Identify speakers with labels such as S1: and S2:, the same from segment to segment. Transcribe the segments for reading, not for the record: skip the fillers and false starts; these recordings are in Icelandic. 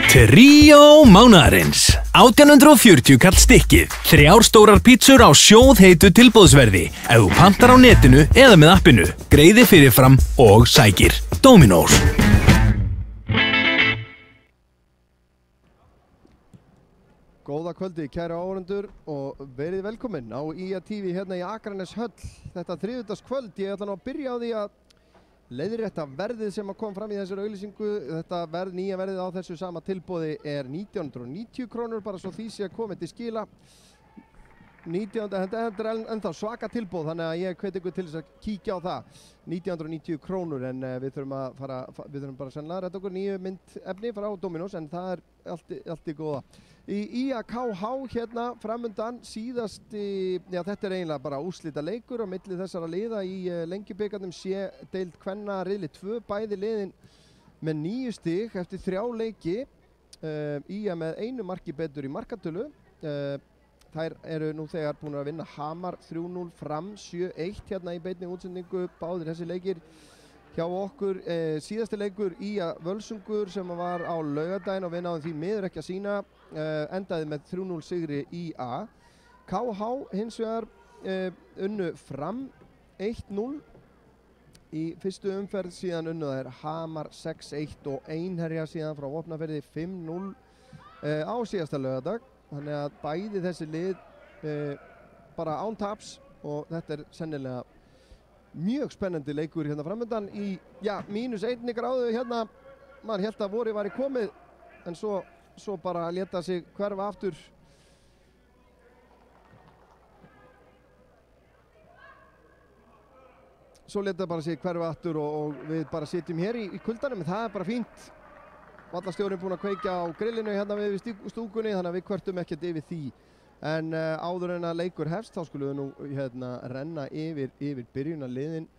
S1: Tríó mánaðarins 1840 kall stykkið 3 stórar pítsur á sjóðheitu tilboðsverði ef þú pantar á netinu eða með appinu greiði fyrirfram og sækir Dominos.
S2: Góða kvöldi kæra áhorfendur og verið velkomin á IA TV hérna í Akraneshöll þetta þriðjudagskvöld. Ég ætla nú að byrja á því að leiðrétta verðið sem kom fram í þessari auglýsingu. Þetta verð, nýja verðið á þessu sama tilboði er 1990 krónur, bara svo því sé komið til skila. Þetta er ennþá svaka tilboð, þannig að ég hvet ykkur til þess að kíkja á það. 1990 krónur, en við þurfum bara sennilega að rætta okkur nýju myndefni frá Dominos, en það er allt í góða. Í IAKH hérna framundan síðasti, já þetta er eiginlega bara úrslita leikur á milli þessara liða í Lengjubikarnum C-deild kvenna riðli 2, bæði liðin með 9 stig eftir 3 leiki. IA með 1 marki betur í markatölu. Þær eru nú þegar búin að vinna Hamar 3-0, Fram 7-1 hérna í beinni útsendingu, báðir þessi leikir hjá okkur. Síðasti leikur IA Völsungur sem var á laugardaginn og við náðum því miður ekki að sína, endaði með 3-0 sigri IA. KH hins vegar unnu Fram 1-0 í fyrstu umferð, síðan unnu þær Hamar 6-1 og Einherja síðan frá Vopnafirði 5-0 á síðasta laugardag. Þannig að bæði þessi lið bara án taps og þetta er sennilega mjög spennandi leikur hérna framöndan í, já, -1 gráðu hérna. Maður hélt að vorið væri komið en svo bara leta sig hverfa aftur. Svo leta bara sig hverfa aftur og við bara sitjum hér í kuldanum, en það er bara fínt. Vallastjórinn búinn að kveikja á grillinu hérna við stúkunni, þannig að við kvörtum ekkert yfir því. En áður en að leikur hefst, þá skulum við nú hérna renna yfir byrjunarliðin.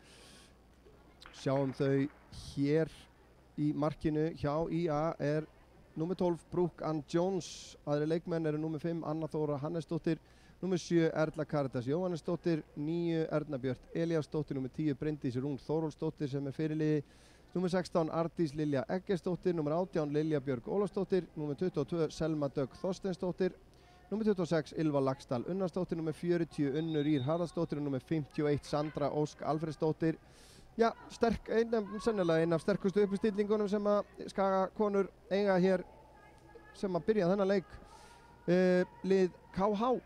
S2: Sjáum þau hér í markinu hjá IA er númer 12 Brooke Ann Jones, aðri leikmenn eru númer 5 Anna Þóra Hannesdóttir, númer 7 Erla Karitas Jóhannesdóttir, 9 Erna Björt Elíasdóttir, númer 10 Bryndís Rún Þórólfsdóttir sem er fyrirliði, númer 16 Ardís Lilja Eggertsdóttir, númer 18 Lilja Björg Ólafsdóttir, númer 22 Selma Dögg Þorsteinsdóttir, númer 26 Ylva Laxdal Unnarsdóttir, númer 40 Unnur Ír Haraldsdóttir og númer 51 Sandra Ósk Alfreðsdóttir. Já, sennilega ein af sterkustu uppstillingunum sem að Skagakonur eiga hér sem að byrja þennan leik. Lið KH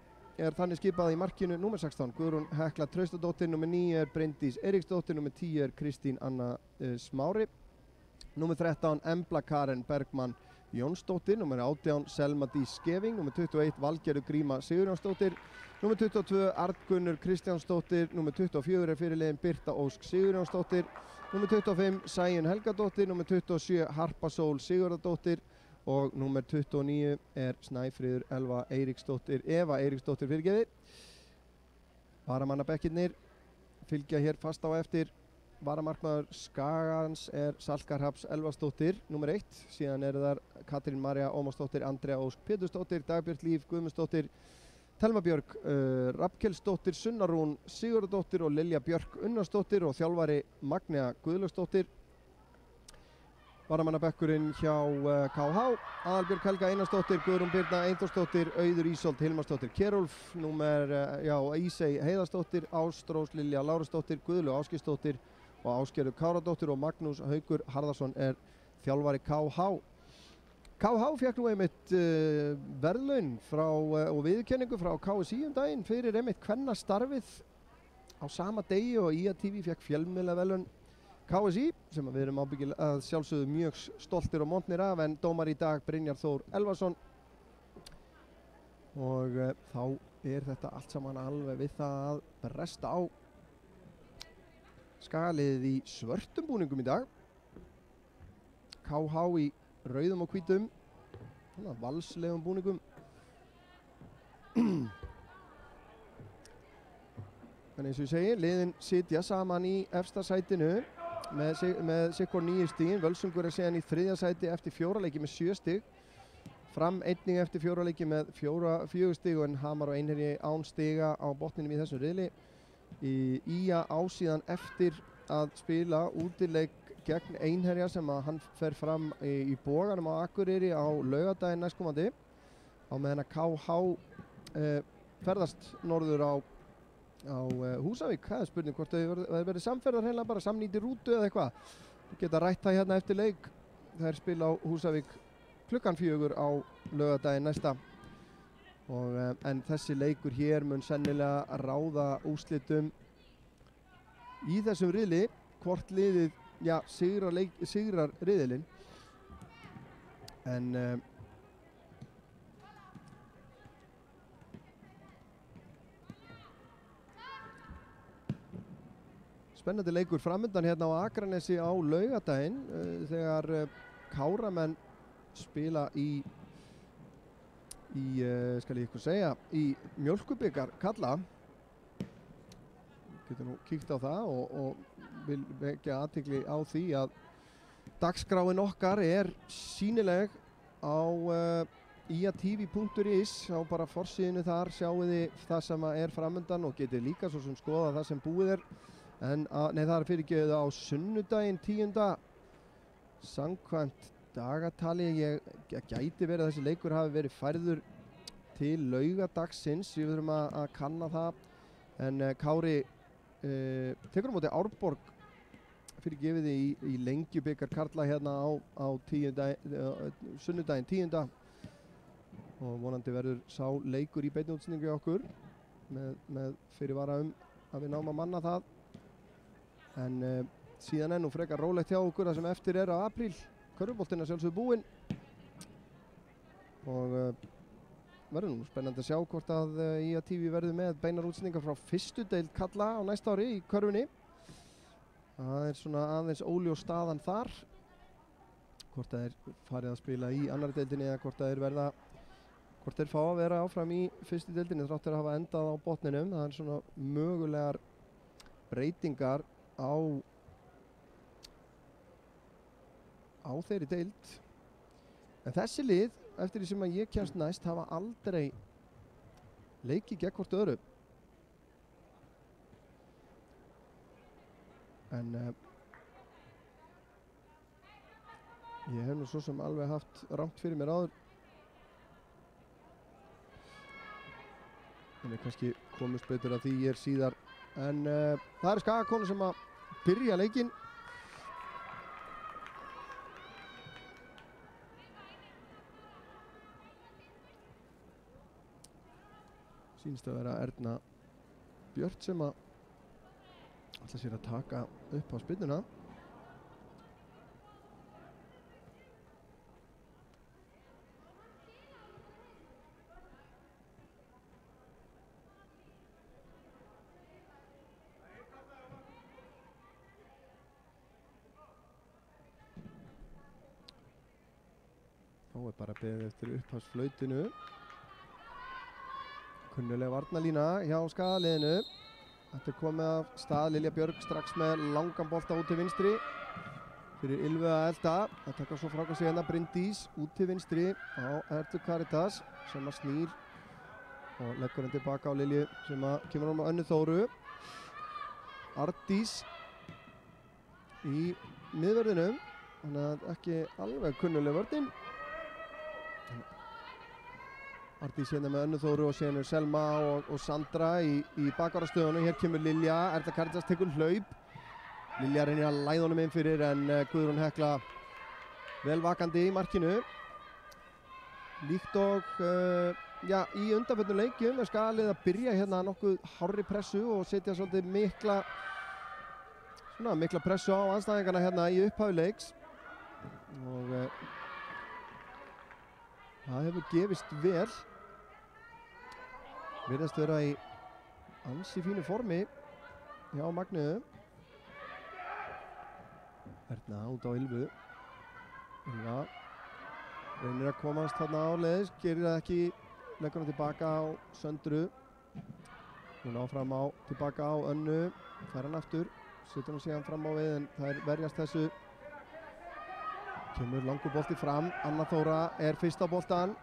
S2: er þannig skipað í markinu númer 16 Guðrún Hekla Traustadóttir, númer 9 er Bryndís Eiríksdóttir, númer 10 er Kristín Anna Smári, númer 13 Embla Karen Bergmann Jónsdóttir, númer 18 Selma Dís Skeving, númer 21 Valgerður Gríma Sigurjónsdóttir, númer 22 Arngunnur Kristjánsdóttir, númer 24 er fyrirliðin Birta Ósk Sigurjónsdóttir, númer 25 Sæunn Helgadóttir, númer 27 Harpa Sól Sigurðardóttir og númer 29 er Snæfríður Eva Eiríksdóttir fyrirgeði. Varamannabekkirnir fylgja hér fast á eftir. Varamarkmaður Skagans er Salka Hrafns Elvarsdóttir, númer 1. Síðan eru þar Katrín María Ómarsdóttir, Andrea Ósk Pétursdóttir, Dagbjört Líf Guðmundsdóttir, Telma Björg Rafnkelsdóttir, Sunna Rún Sigurðardóttir og Lilja Björk Unnarsdóttir og þjálfari Magnea Guðlaugsdóttir. Varamannabekkurinn hjá KH, Aðalbjörg Helga Einarsdóttir, Guðrún Birna Einþórsdóttir, Auður Ísold Hilmarsdóttir Kjerúlf, Ísey Heiðarsdóttir, Ástrós Lilja Lárusdóttir, Guðlaug Ásgeirsdóttir og Ásgerður Káradóttir og Magnús Haukur Harðarsson er þjálfari KH. KH fekk nú einmitt verðlaun og viðurkenningu frá KSÍ daginn fyrir einmitt kvennastarfið á sama degi og IA TV fekk fjölmiðlaverðlaun KSÍ sem við erum ábyggilega að sjálfsögðu mjög stoltir og montnir af, en dómar í dag Brynjar Þór Elvarsson og þá er þetta allt saman alveg við það að bresta á. Skagaliðið í svörtum búningum í dag, KH í rauðum og hvítum, valslegum búningum. En eins og ég segi, liðin sitja saman í efsta sætinu með sikkur 9 stigin. Völsungur er síðan í 3. sæti eftir 4 leiki með 7 stig. Fram einnig eftir 4 leiki með 4 stig en Hamar og Einherji án stiga á botninum í þessum riðli. IA á síðan eftir að spila útileik gegn Einherja sem að hann fer fram í Boganum á Akureyri á laugardaginn næstkomandi á meðan að KH ferðast norður á Húsavík. Það spurning hvort þau verið samferðar heila bara samnýti rútu eða eitthvað. Við geta rætt það hérna eftir leik. Þær spila á Húsavík klukkan 4 á laugardaginn næsta. En þessi leikur hér mun sennilega ráða úrslitum í þessum riðli, hvort liðið sigrar riðilinn. En spennandi leikur framundan hérna á Akranesi á laugardaginn þegar Káramenn spila í skal ég ykkur segja, í Mjólkurbikar karla. Getur nú kíkt á það og vil vekja athygli á því að dagskráin okkar sýnileg á iatv.is á bara forsíðinu þar sjáu þið það sem framundan og getið líka svo sem skoða það sem búið en það fyrirgefið á sunnudaginn 10. Samkvæmt dagatali gæti verið að þessi leikur hafi verið færður til laugadagsins. Við þurfum að kanna það en Kári tekur á móti Árborg fyrirgefið í Lengjubikar karla hérna á sunnudaginn 10. og vonandi verður sá leikur í beinni útsendingu hjá okkur með fyrirvara að við náum að manna það en síðan nú frekar rólegt hjá okkur það sem eftir á apríl. Körfuboltinn sjálfsögðu búinn og verður nú spennandi að sjá hvort að iatv verður með beinar útsendingar frá fyrstu deild karla á næsta ári í körfunni. Það svona aðeins óljós staðan þar, hvort það farið að spila í annarri deildinni eða hvort þeir fá að vera áfram í fyrstu deildinni þrátt fyrir að hafa endað á botninum. Það svona mögulegar breytingar á þeirri deild. En þessi lið, eftir því sem að ég kemst næst, hafa aldrei leikið gegn hvort öðru. En ég hef nú svo sem alveg haft rangt fyrir mér áður. En ég kannski komist betur að því ég síðar. En það Skagakonur sem að byrja leikinn. Sýnst að vera Erna Björt sem að ætla sér að taka upp á spyrnuna. Þá bara beðið eftir upphafsflautinu. Kunnuleg varnarlína hjá Skagaliðinu. Þetta komið af stað Lilja Björg strax með langan bolta út til vinstri fyrir Ylvu að elda. Það taka svo frákast sig hérna Bryndís út til vinstri á Ertu Karitas sem að snýr og leggur hann tilbaka á Lilju sem að kemur á Önnu Þóru. Ardís í miðvörðinum, þannig að ekki alveg kunnuleg vörðin. Ardís hérna með Önnu Þóru og síðan Selma og Sandra í bakvarðarstöðunum. Hér kemur Lilja, Erla Karitas tekur hlaup. Lilja reynir að læða honum inn fyrir en Guðrún Hekla vel vakandi í markinu. Líkt og í undanförnum leikjum Skagalið að byrja hérna nokkuð hárri pressu og setja svolítið mikla pressu á andstæðingarna hérna í upphafi leiks. Og það hefur gefist vel. Virðast vera í ansi fínu formi hjá Magniðu. Erna út á Ylvu. Ylva reynir að komast þarna áleiðis, gerir það ekki, leggur hann tilbaka á Söndru. Hún áfram tilbaka á Önnu, fær hann aftur, setur hann síðan fram á við en þær verjast þessu. Kemur langur bolti fram, Anna Þóra fyrst á boltan.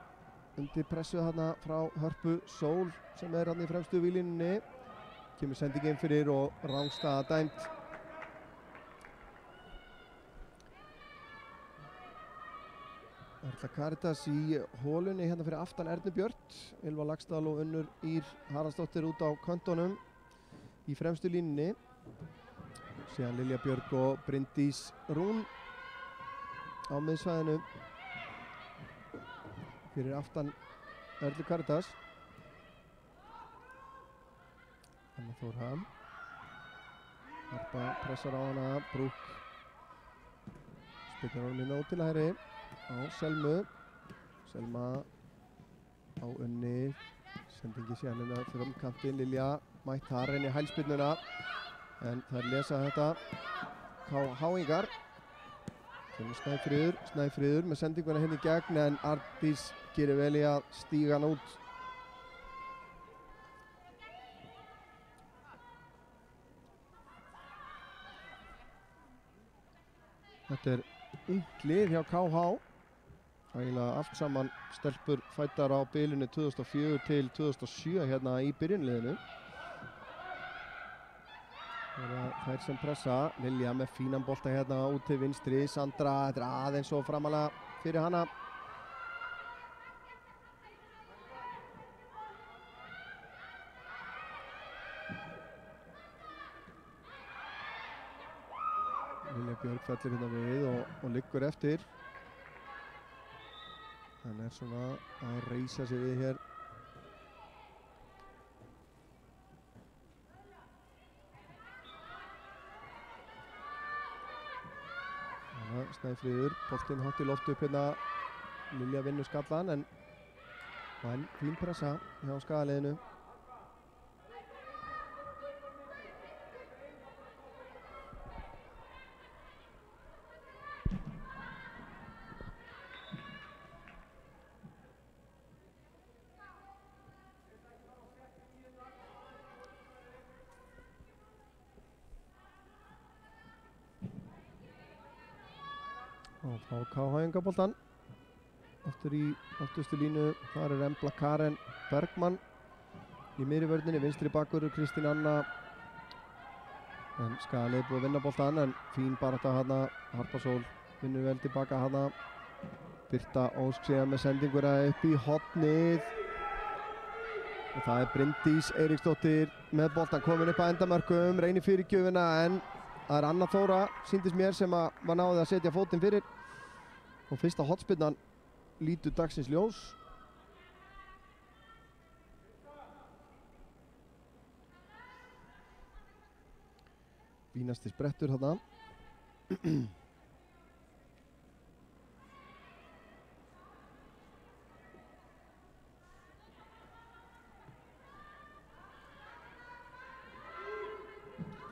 S2: Undir pressu þarna frá Hörpu Sól sem þarna í fremstu víglínunni. Kemur sendingin fyrir og rangstaða dæmt. Atla Karitas í hólunni hérna fyrir aftan Ernu Björt, Ylva Laxdal og Unnur Ýr Haraldsdóttir út á köntunum í fremstu línunni. Síðan Lilja Björg og Bryndís Rún á miðsvæðinu fyrir aftan Erlu Karitas. Anna Þóra. Harpa pressar á hana, Brúk spillar honum inn á til hægri á Selmu. Selma á Unni, sendingi síðan inn á fyrir kantinn. Lilja mætt þar inn í hælspyrnuna en þær lesa þetta KH-ingar. Snæfríður með sendinguna hérna í gegn en Arndís gerir vel í að stíga hann út. Þetta er ungt lið hjá KH. Ægilega allt saman stelpur fæddar á bilinu 2004 til 2007 hérna í byrjunliðinu. Það er þær sem pressa. Lilja með fínan bolta hérna út til vinstri. Sandra, þetta er aðeins og framalega fyrir hana. Lilja Björg fellir hérna við og liggur eftir. Hann er svona að reisa sig við hér. Snæfríður, boltinn hátt í loft upp hérna. Lilja vinnur skallan en fín pressa hjá skagaliðinu. Og fá KH-ingaboltan aftur í afturstu línu. Þar er Embla Karen Bergmann í miðri vörninni, vinstri bakvörður Kristín Anna. En Skagalið búið að vinna boltan en fín barátta hana. Harpa Sól vinnur vel tilbaka hana. Birta Ósk síðan með sendinguna upp í hornið. Og það er Bryndís Eiríksdóttir með boltan komin upp að endamörkum, reynir fyrirgjöfina en það er Anna Þóra, sýndist mér, sem var náðið að setja fótinn fyrir. Og fyrsta hornspyrnan lítur dagsins ljós. Fínasti sprettur þarna.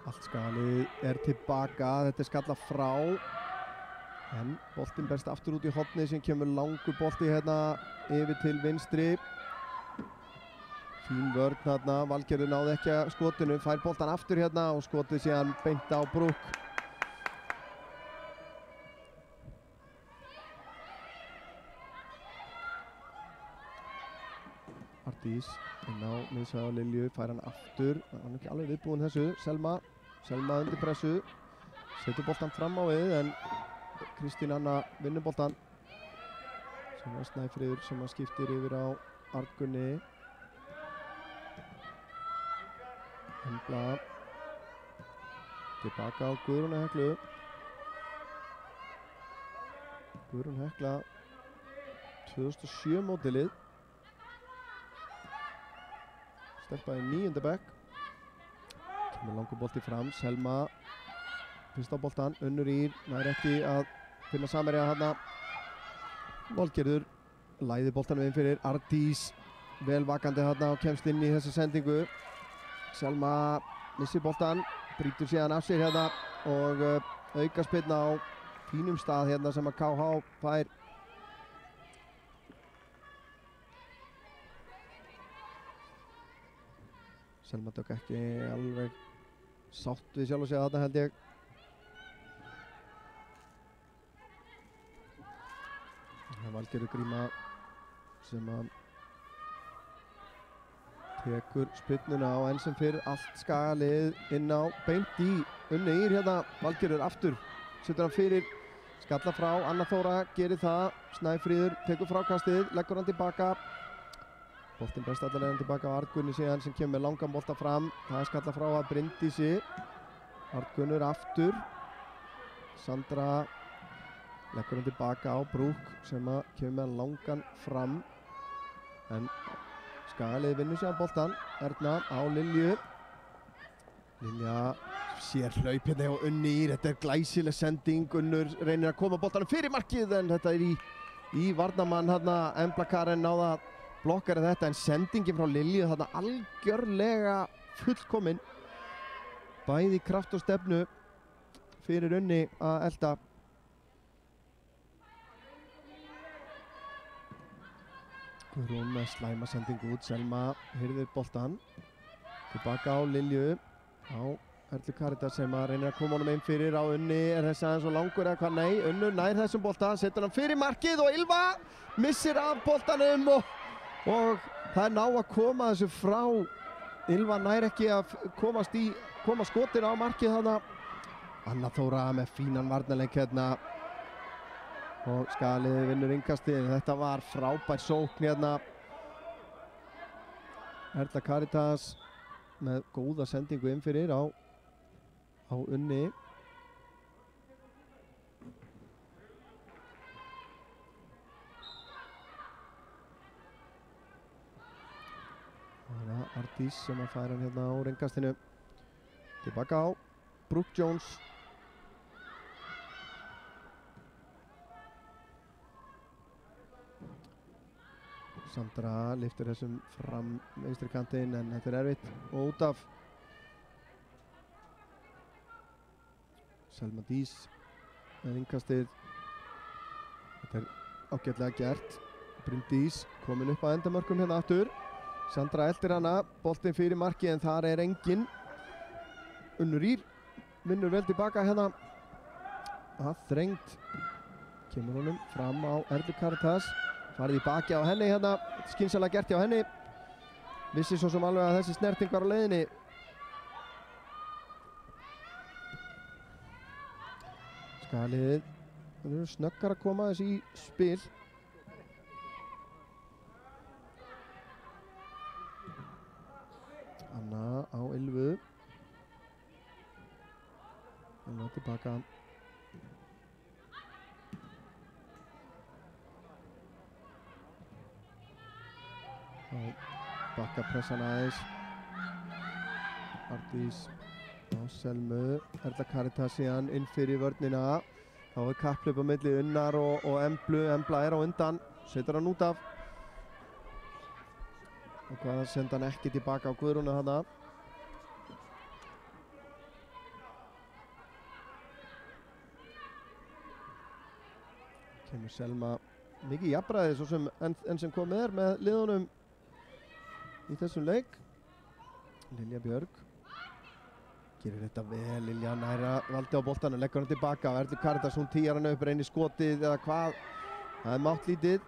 S2: Allt Skagalið er tilbaka, þetta er skallað frá. En boltinn berst aftur út í hornið sem kemur langur bolti hérna yfir til vinstri. Fín vörn hérna, Valgerður náði ekki að skotinu, fær boltan aftur hérna og skotið síðan beint á Brúk. Arndís inn á miðsvæði á Lilju, fær hann aftur, hann er ekki alveg viðbúinn þessu. Selma undir pressu, setur boltan fram á við en Kristín Anna vinnur boltan. Sem er Snæfríður sem að skiptir yfir á Arngunni. Embla tilbaka á Guðrúnu Heklu. Guðrún Hekla 2007 mótilið. Stelpa í 9. bekk. Kemur langur bolti fram, Selma fyrst á boltan, Unnur Ýr nær ekki að finna samherja þarna. Valgerður læði boltanum inn fyrir Arndís, vel vakandi þarna og kemst inn í þessa sendingu. Selma missir boltan, brýtur síðan af sér hérna og aukaspyrna á fínum stað hérna sem að KH fær. Selma tök ekki alveg sátt við sjálf og segja þarna held ég. Valgerður Gríma sem að tekur spyrnuna á enn sem fyrr. Allt Skagalið inn á beint í Unni Ýr hérna. Valgerður aftur setur hann fyrir skalla frá, Anna Þóra gerir það, Snæfríður tekur frákastið, leggur hann tilbaka, boltinn berst allavega tilbaka á Arngunni síðan sem kemur með langan bolta fram, það er skalla frá að Bryndísi, Arngunnur aftur, Sandra leggur hann tilbaka á Brúk sem að kemur með langan fram, en Skagaliði vinnur síðan boltan, Erna á Lilju, Lilja sér hlaup hérna og Unni í, þetta er glæsileg sending, Unnur reynir að koma boltanum fyrir markið en þetta er í varnarmann hérna, Embla Karen náða blokkar þetta en sendingin frá Lilju þarna algjörlega fullkomin, bæði kraft og stefnu fyrir Unni að elda. Guðrún með slæma sendingu út, Selma hirðir boltan, tilbaka á Lilju, á Erlu Karítas sem að reynir að koma honum einn fyrir á Unni, er þessi aðeins og langur eða hvað? Nei, Unnur nær þessum bolta, setur hann fyrir markið og Ylva missir af boltanum og það er ná að koma þessu frá, Ylva nær ekki að koma skotin á markið þarna, Anna Þóra með fínan varnarleik hérna og Skagaliði vinnur innkastið, þetta var frábær sókn hérna, Erla Karítas með góða sendingu inn fyrir á Unni. Það er Ardís sem að færa hann hérna á ringkastinu. Tilbaka á Brooke Jones. Sandra lyftir þessum fram vinstri kantinn en þetta er erfitt og út af. Selma Dís með innkastið, þetta er ágætlega gert, Bryndís komin upp að endamörkum hérna aftur, Sandra eldir hana, boltinn fyrir markið en þar er enginn, Unnur Ýr vinnur vel tilbaka hérna, að þrengt, kemur honum fram á Erlu Karítas, farið í baki á henni hérna, skynsamlega gert hjá henni, vissi svo sem alveg að þessi snerting var á leiðinni. Skagaliðið snöggar að koma þessi í spil. Anna á Ylvu. Ylva tilbaka. Bakka pressan aðeins. Ardís á Selmu, Erla Karítas síðan inn fyrir vörnina, þá er kapphlaup á milli Unnar og Emblu, Embla er á undan, setur hann út af og hvað senda hann ekki tilbaka á Guðrúnu hana. Kemur Selma mikið jafnræði svo sem enn sem komið er með liðunum í þessum leik. Lilja Björg gerir þetta vel, Lilja næra valdi á boltanum, leggur hann tilbaka og Erlu Karítas, hún tíjar hann upp, reynir skotið eða hvað, það er mátt lítið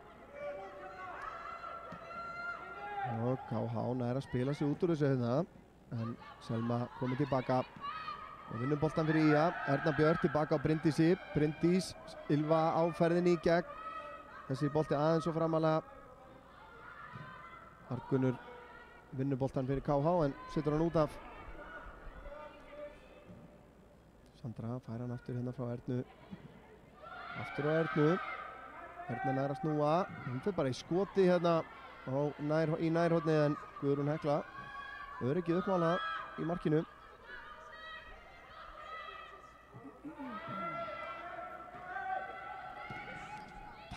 S2: og KH næra að spila sig út úr þessu hérna en Selma komið tilbaka og vinnur boltan fyrir Ía, Erna Björk tilbaka á Bryndísi, Bryndís, Ylva á ferðinni í gegn, þessi bolti aðeins og framalega, Arngunnur vinnur boltan fyrir KH en setur hann út af. Sandra fær hann aftur hérna frá Ernu, aftur á Ernu, Erna nær að snúa, hún fyrir bara í skoti hérna í nærhornið en Guðrún Hekla, öryggið uppmála í markinu.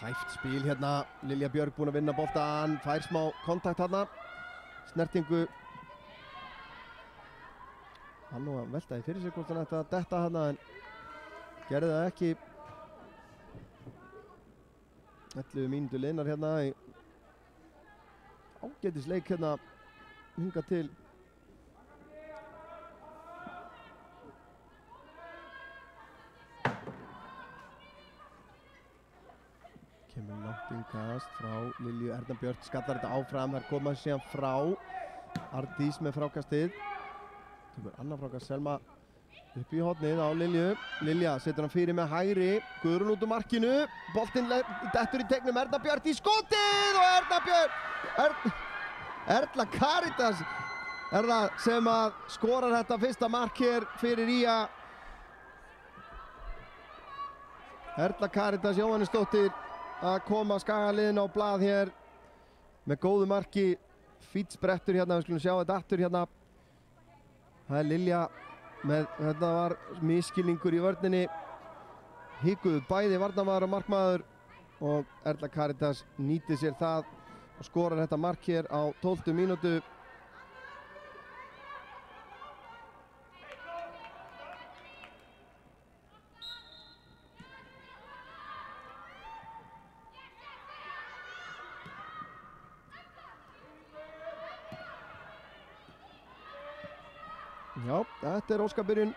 S2: Tæft spil hérna, Lilja Björg búin að vinna boltan, fær smá kontakt hérna, snertingu. Hann nú að veltaði fyrir sig hvort hann ætti að detta hana en gerði það ekki. 11 mínútur liðnar hérna í ágætisleik hérna hingað til. Kemur langt innkast frá Lilju, Erna Björk skallar þetta áfram, þar koma síðan frá Ardís með frákastið. Tökur annar frákast, Selma Upp í hornið á Lilju. Lilja setur hann fyrir með hægri. Guðrún út úr markinu. Boltinn dettur í tegnum. Erna Björt í skotið og Erna Björt. Erla Karítas er það sem að skorar þetta fyrsta mark hér fyrir IA. Erla Karítas Jóhannesdóttir að koma Skagaliðinu á blað hér með góðu marki. Fínn sprettur hérna, við skulum sjá þetta aftur hérna. Það er Lilja. Þetta var misskilningur í vörninni. Hikuðu bæði varnarmaður og markmaður og Erla Karítas nýtir sér það og skorar þetta mark hér á 12. mínútu. Já, þetta er óskabyrjun.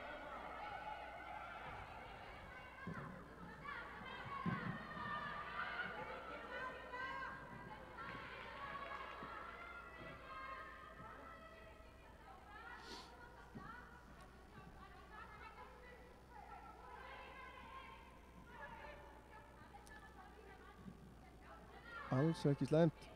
S2: Alls ekki slæmt.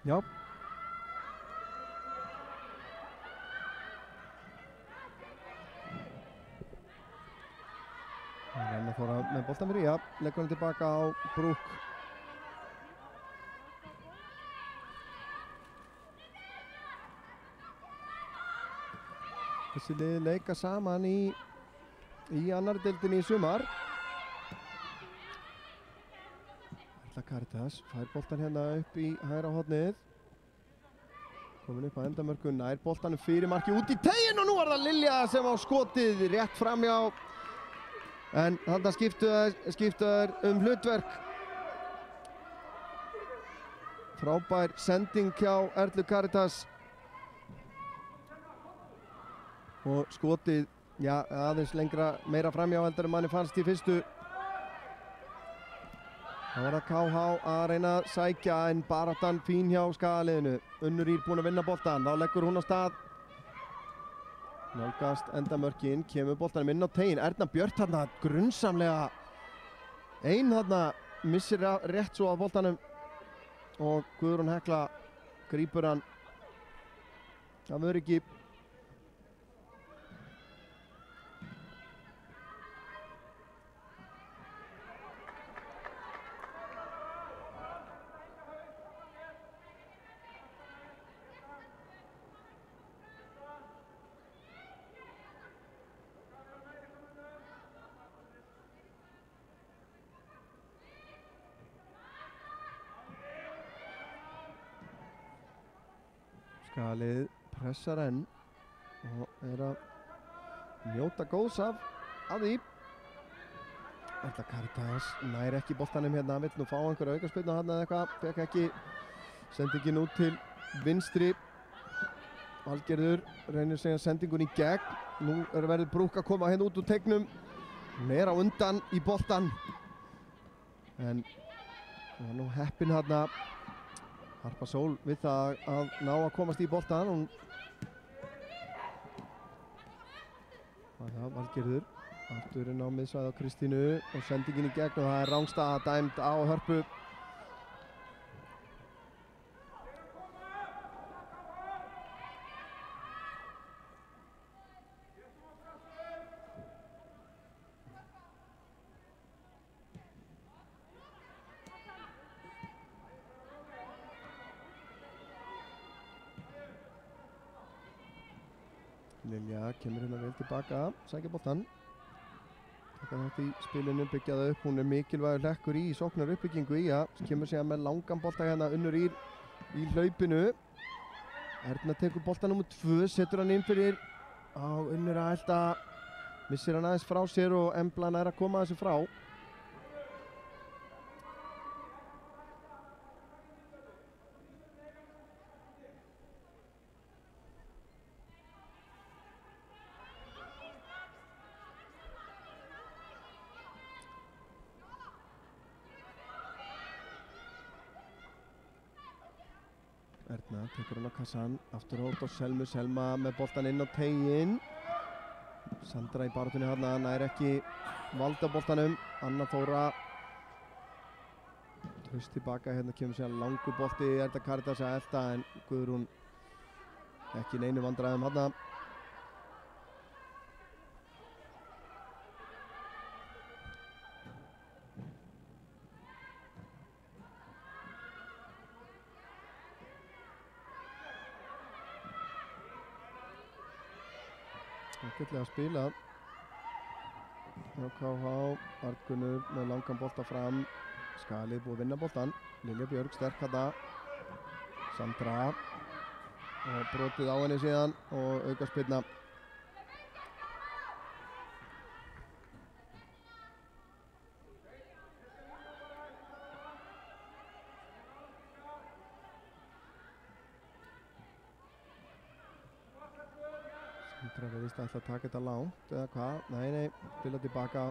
S2: Já. Þannig að Þóra með boltan fyrir IA, leggur hann tilbaka á Brúk. Þessi lið leika saman í annarri deildinni í sumar. Erla Karítas fær boltan hérna upp í hægra hornið. Komin upp að endamörku, nær boltanum fyrir marki út í teginn og nú er það Lilja sem á skotið rétt framhjá. En þarna skiptuðar hlutverk. Frábær sending hjá Erlu Karítas. Og skotið, já, aðeins meira framhjá heldur en manni fannst í fyrstu. Það var að KH að reyna að sækja en baráttan fín hjá Skagaliðinu. Unnur Ýr búin að vinna boltan, þá leggur hún á stað. Nálgast endamörkin, kemur boltanum inn á teginn. Erna Björt þarna grunnsamlega ein þarna, missir rétt svo að boltanum og Guðrún Hekla grípur hann af öryggi. Skagalið pressar enn og er að njóta góðs af því. Erla Karítas nær ekki boltanum hérna, vill nú fá einhverja aukaspyrnu hérna eða eitthvað, fekk ekki sendingin út til vinstri. Valgerður reynir segja sendingun í gegn. Nú verður Brúk að koma hérna út úr tegnum. Hún er á undan í boltan. En það var nú heppin hérna Harpa Sól við það að ná að komast í boltan. Það er Valgerður aftur inn á miðsvæði á Kristínu og sendingin í gegn og það er rangstaða dæmd á Hörpu. Lilja kemur hérna vel tilbaka, sækja boltan. Taka þetta í spilinu, byggja það upp, hún er mikilvægur hlekkur í sóknar uppbyggingu í að kemur síðan með langan bolta hérna Unnur Ýr í hlaupinu. Erna tekur bolta nummer 2, setur hann inn fyrir á Unnur að elda, missir hann aðeins frá sér og Embla nær að koma þessu frá. Tekur hann á kassan, aftur hótt á Selmu, Selma með boltan inn á tegin. Sandra í barátunni hérna, nær ekki valda boltanum. Anna Þóra traust tilbaka, hérna kemur sér langur bolti, þetta Karítas að elta en Guðrún ekki neinu vandræðum hérna. Ágætlega spilað hjá KH. Arngunnur með langan bolta fram. Skalið búið að vinna boltan. Lilja Björg sterk þetta. Sandra og brotið á henni síðan og aukaspyrna. Sandra verðist að ætla að taka þetta langt eða hvað? Nei, spila tilbaka á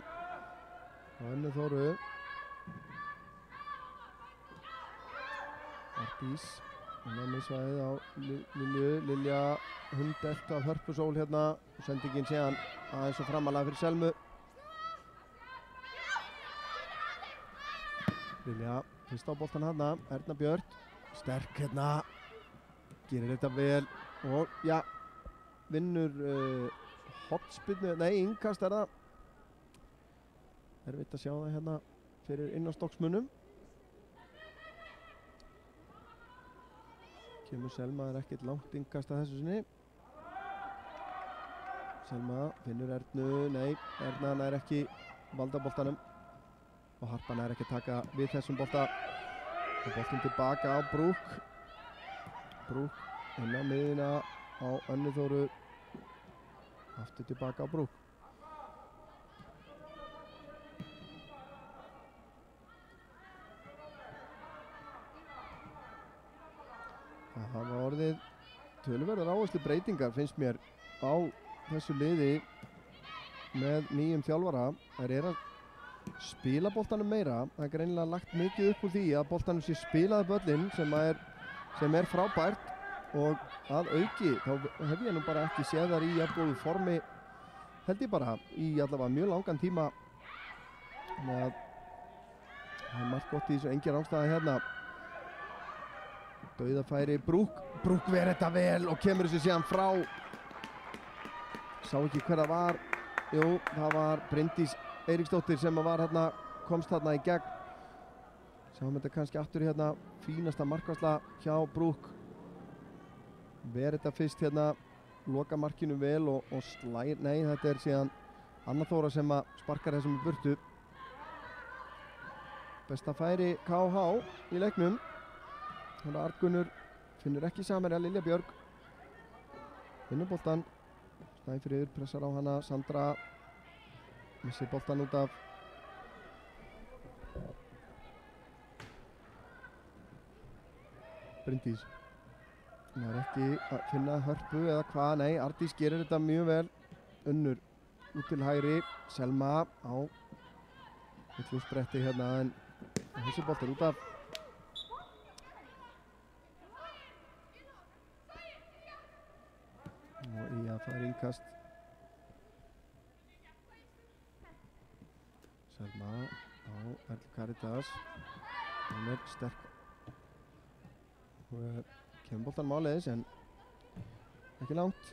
S2: Önnu Þóru. Ardís námissvæðið á Lilju. Lilja hundelt af Hörpusól hérna. Sendingin séðan aðeins og framalega fyrir Selmu. Lilja fyrst á boltan hérna. Erna Björk sterk hérna. Gerir þetta vel og ja, vinnur hotspinnu, nei, innkast er það. Erfitt að sjá það hérna fyrir innanstokksmunum. Kemur Selma, er ekkert langt innkast að þessu sinni. Selma finnur Ernu, nei, Erna nær ekki valda boltanum og Harpa nær ekki að taka við þessum bolta. Og boltin tilbaka á Brúk. Brúk inn á miðina á Önnu Þóru. Aftur tilbaka á Brúk. Það hafa orðið töluverðar áherslu breytingar finnst mér á þessu liði með nýjum þjálfara. Þær eru að spila boltanum meira. Það er greinilega lagt mikið upp úr því að boltanum sé spilaði böllin sem er frábært. Og að auki þá hef ég nú bara ekki séð þar í jafngóðu formi held ég bara í allavega mjög langan tíma. Þannig að það er margt gott í þessu, engin rángstæða hérna. Dauðafæri Brúk ver þetta vel og kemur þessu síðan frá. Sá ekki hver það var. Jú, það var Bryndís Eiríksdóttir sem var hérna, komst hérna í gegn. Sjáum þetta kannski aftur hérna, fínasta markvarsla hjá Brúk. Verið þetta fyrst hérna, loka markinu vel og slæðir, nei þetta er síðan Anna Þóra sem að sparkar þessum í burtu. Besta færi KH í leiknum. Þannig að Arngunnur finnur ekki samherja. Lilja Björg vinnur boltan. Snæfríður pressar á hana. Sandra missir boltan út af. Bryndís. Það er ekki að finna Hörpu eða hvað, nei, Ardís gerir þetta mjög vel. Unnur út til hægri, Selma á litlu spretti hérna en þessi boltar út af. Og í að fara innkast. Selma á Erlu Karítas. Hún er sterk. Og kemur boltan máleiðis en ekki langt.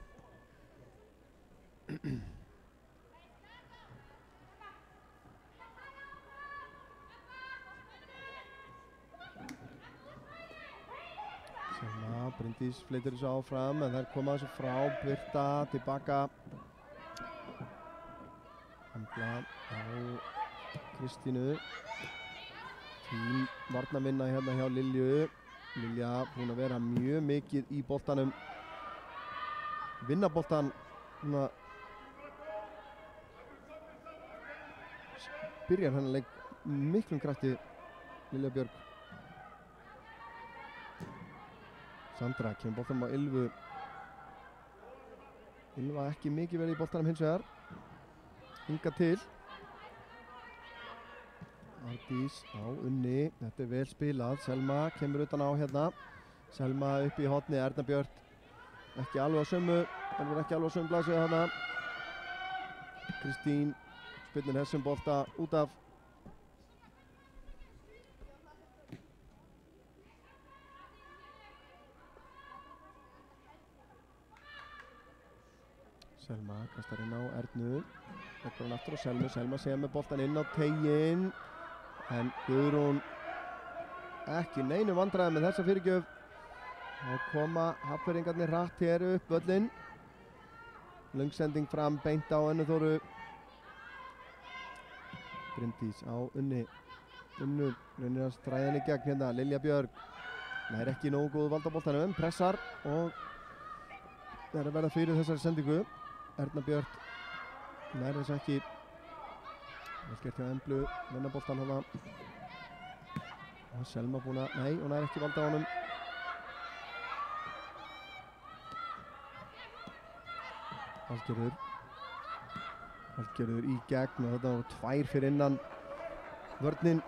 S2: Selma, Bryndís fleitir þessu áfram en þær koma þessu frá. Birta tilbaka. Hambla á Kristínu. Fín varnarvinna hérna hjá Lilju. Lilja búin að vera mjög mikið í boltanum. Vinna boltan svona. Byrjar hennar leik miklum krafti Lilja Björg. Sandra kemur boltanum á Ylfu. Ylfa ekki mikið vel í boltanum hins vegar. Hingað til. Ardís á Unni, þetta er vel spilað. Selma kemur utan á hérna. Selma upp í horni, Erna Björt ekki alveg á sömu, en ekki alveg á sömu blaðsöðu hana. Kristín spilnir þessum bolta út af. Selma kastar inn á Ernu, leggur hann aftur á Selmu, Selma séð með boltan inn á teiginn, en Guðrún ekki neinu vandræði með þessa fyrirgjöf. Þá koma Hafnfirðingarnir hratt hér upp völlinn. Löngsending fram beint á Önnu Þóru. Bryndís á Unni. Unnu reynir að stræða henni gegn hérna, Lilja Björg. Nær ekki nógu góð vald á boltanum, pressar og er að verða fyrir þessari sendingu. Erna Björg nær þess ekki. Það skert hjá Emblu, vinna boltan hana. Og Selma búin að, nei, hún nær ekki vald á honum. Valgerður í gegn og þetta var 2 fyrir innan. Vörnin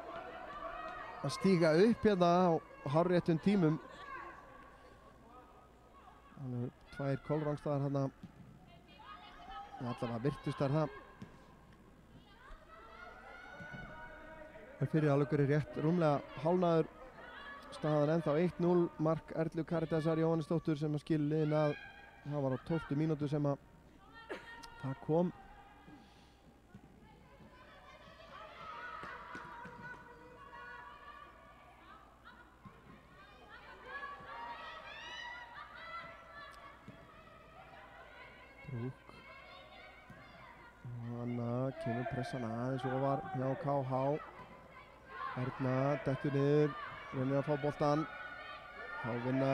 S2: að stíga upp hérna á hárréttum tímum. Þannig 2 kolrangstaðar hérna. Allavega virtust þar það. Fyrir hálfleikur er rétt rúmlega hálfnaður. Staðan ennþá 1-0. Mark Erlu Karitasar Jóhannesdóttur sem að skilja liðin að. Það var á 12. mínútu sem að það kom. Brúk. Hanna kemur pressan aðeins ofar hjá KH. Erna dettur niður, reynir að fá boltan. Þá vinna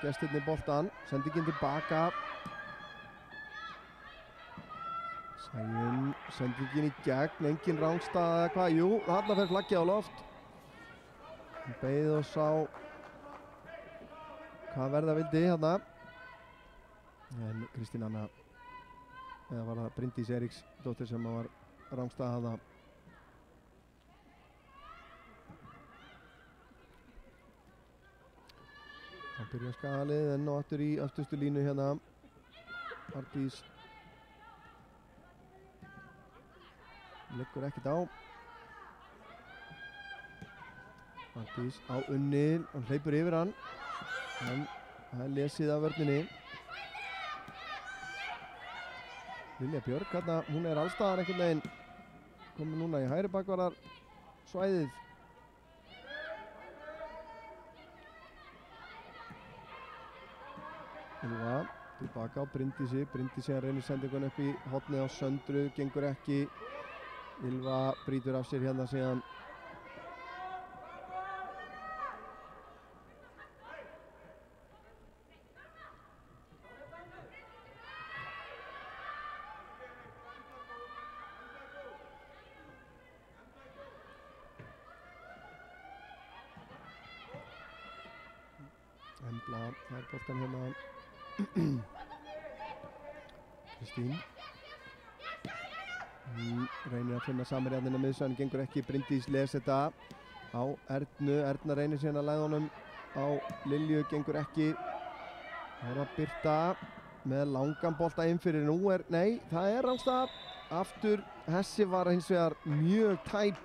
S2: gestirnir boltan, sendingin tilbaka. Sæunn, sendingin í gegn, engin rangstað eða hvað, jú, þarna fer flaggið á loft. Hún beið og sá hvað verða vildi þarna. En Kristín Anna, eða var það Bryndís Eiríksdóttir sem var rangstað þarna. Það byrja skaðalið enn og aftur í afturstu línu hérna. Ardís liggur ekkert á. Ardís á Unni, hann hleypur yfir hann. En það er lesið af vörninni. Lilja Björg hérna, hún er allstaðar einhvern veginn. Komur núna í hægri bakvarðar svæðið. Ylva tilbaka á Bryndísi. Bryndísi að reynir sendingun upp í hornið á Söndru, gengur ekki. Ylva brýtur af sér hérna síðan. Embla, það er boltan hérna. Kristín. Hún reynir að finna samanrétnina miðsvæðin, gengur ekki. Bryndís les þetta á Ernu. Erna reynir síðan að læða honum á Lilju, gengur ekki. Það er að Birta með langan bolta inn fyrir. Nú er, nei, það er rangstað. Aftur, þessi var hins vegar mjög tæp.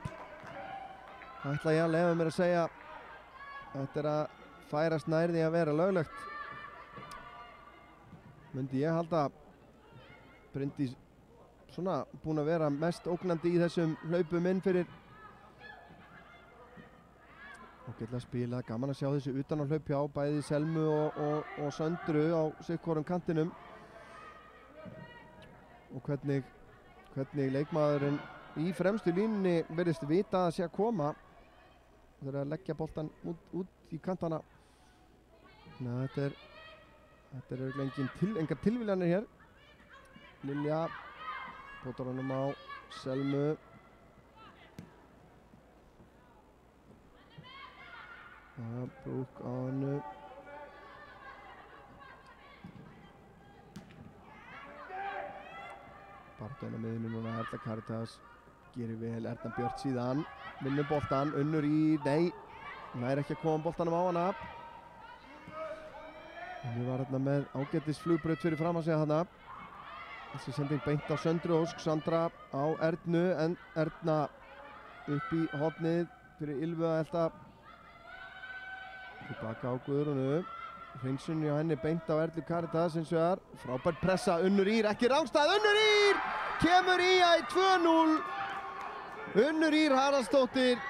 S2: Það ætla ég að leyfa mér að segja. Þetta er að færast nær því að vera löglegt. Myndi ég halda. Bryndís svona búin að vera mest ógnandi í þessum hlaupum inn fyrir. Og geta að spila, gaman að sjá þessu utan á hlaup hjá bæði Selmu og Söndru á sikkorum kantinum. Og hvernig leikmaðurinn í fremstu línunni verðist vita að sé að koma. Það er að leggja boltan út í kantana. Ná, þetta er engar tilviljanir hér. Lilja potar honum á Selmu. Brúk á hennu. Barðan á miðinu núna, Erla Karitas gerir vel. Erna Björt síðan vinnur boltan, Unnur í, nei, hún er ekki að koma boltanum á hana. Við var hérna með ágætis flugbraut fyrir fram að segja hana. Þessi sending beint á Söndru Ósk, Sandra á Ernu, en Erna upp í hornið fyrir Ylfu að elta. Tilbaka á Guðrúnu. Hreinsun hjá henni beint á Erlu Karitas hins vegar. Frábært pressa, Unnur Ýr, ekki rangstæð, Unnur Ýr! Kemur í 2-0. Unnur Ýr Haraldsdóttir.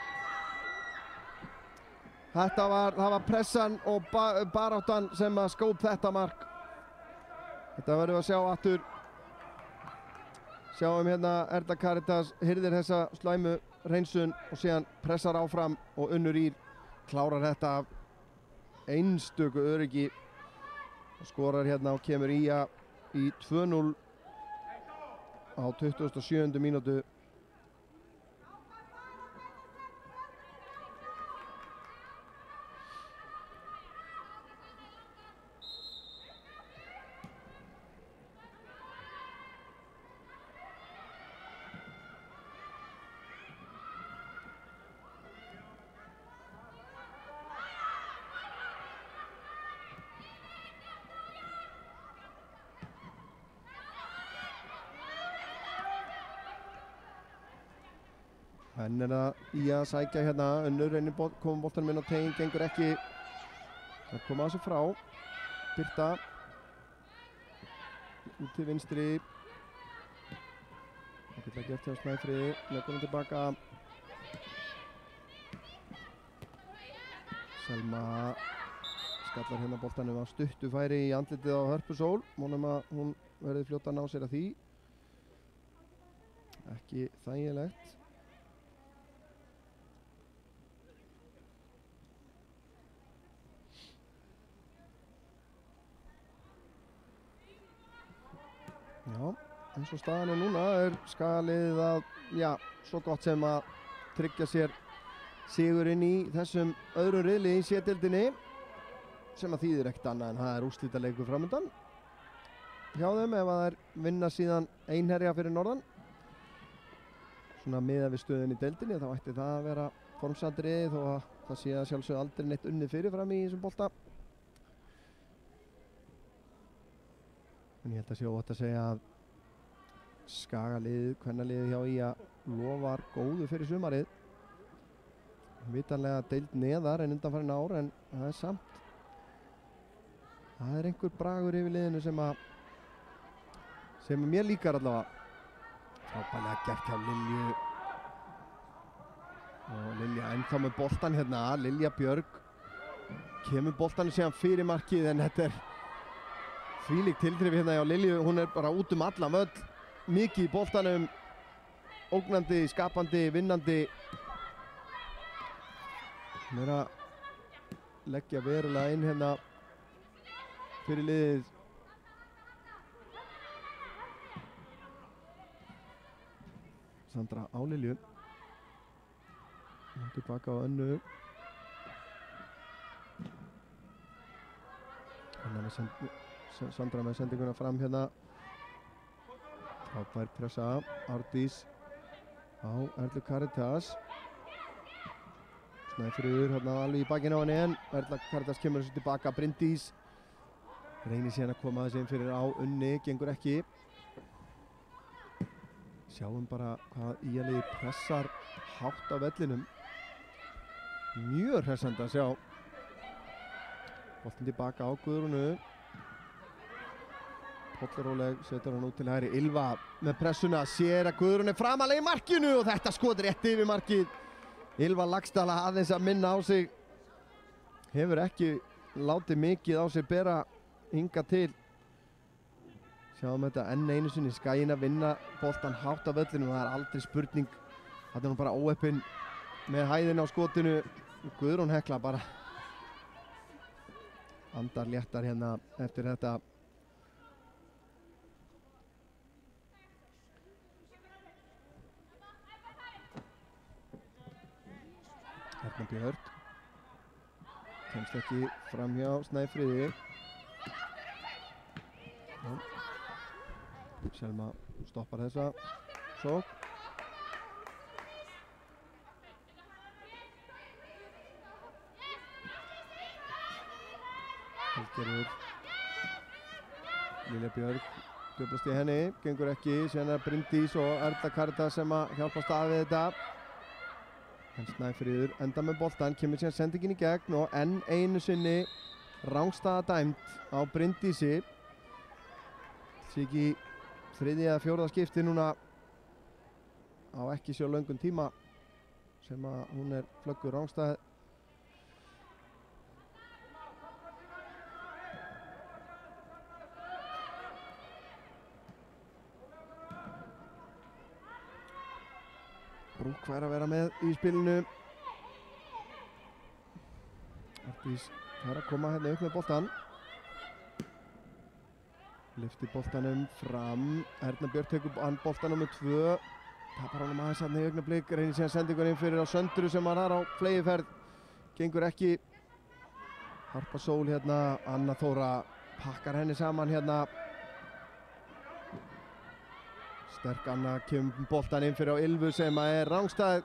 S2: Það var pressan og baráttan sem að skóp þetta mark. Þetta verðum við að sjá aftur. Sjáum hérna Erla Karitas hirðir þessa slæmu hreinsun og síðan pressar áfram og Unnur Ýr klárar þetta af einstöku öryggi og skorar hérna og kemur í 2-0 á 27. mínútu. Henn það í að sækja hérna, Unnur reynir koma boltanum inn á teginn, gengur ekki. Það koma að sér frá. Birta. Út til vinstri. Það geta gert hjá Snæfriði, lögum tilbaka. Selma skallar hérna boltanum á stuttu færi í andlitið á Hörpu Sól. Vonum að hún verði fljótt að ná sér að því. Ekki þægilegt. Já, eins og staðan er núna Skagaliðið að, svo gott sem að tryggja sér sigurinn í þessum öðrum riðli í C-deildinni sem að þýðir ekkert annað en það úrslitaleikur framundan hjá þeim ef að þær vinna síðan einherja fyrir norðan. Svona miðað við stöðun í deildinni þá ætti það að vera formsatriði þó að það sé að sjálfsögðu aldrei neitt unnið fyrirfram í þessum bolta. En ég held að sé óhætt að segja að Skagaliðið, kvennaliðið hjá IA lofar góðu fyrir sumarið. Vitanlega deild neðar en undanfarin ár en það er samt. Það er einhver bragur yfir liðinu sem mér líkar allavega. Frábærlega gert hjá Lilju. Og Lilja ennþá með boltan hérna, Lilja Björg. Kemur boltanum síðan fyrir markið en þetta er þvílík tilþrif hérna hjá Lilju, hún er bara út um alla völl, mikið í boltanum, ógnandi, skapandi, vinnandi. Hún er að leggja verulega inn hérna fyrir liðið. Sandra á Lilju. Tilbaka á Önnu. Sandra með sendinguna fram hérna. Frábær pressa, Árdís á Erlu Karitas. Snæfriður hérna alveg í bakinn á henni en Erla Karitas kemur þessu tilbaka. Bryndís reynir síðan að koma þessi inn fyrir á Unni, gengur ekki. Sjáum bara hvað IA-liðið pressar hátt á vellinum. Mjög hressandi að sjá. Boltinn tilbaka á Guðrúnu. Polleróleg setur hann út til hægri. Ylva með pressuna, sér að Guðrún er framalega í markinu og þetta skot rétt yfir markið. Ylva Laxdala aðeins að minna á sig. Hefur ekki látið mikið á sig bera hingað til. Sjáum þetta enn einu sinni, Skaginn að vinna boltan hátt af völlinu og það er aldrei spurning. Þetta er nú bara óheppinn með hæðina á skotinu. Guðrún Hekla bara andar léttar hérna eftir þetta. Erna Björk kemst ekki fram hjá Snæfriði. Selma stoppar þessa sókn. Helgerður Lilja Björg döblast í henni, gengur ekki, síðan Bryndís og Erla Karítas sem að hjálpast að við þetta. En Snæfríður enda með boltan, kemur síðan sendingin í gegn og enn einu sinni rangstaða dæmt á Bryndísi. Sé ekki þriðja eða fjórða skipti núna á ekki svo löngum tíma sem að hún flöggur rangstað. Brúk fær að vera með í spilinu. Arndís fær að koma hérna upp með boltan. Lyfti boltanum fram. Erna Björk tekur hann boltan nummer 2. Tapar honum aðeins hann í augnablik. Reynir síðan sendingur inn fyrir á Söndru sem var þar á fleygiferð. Gengur ekki. Harpa Sól hérna. Anna Þóra pakkar henni saman hérna. Sterk Anna kemur boltan inn fyrir á Ylfu sem rangstæð.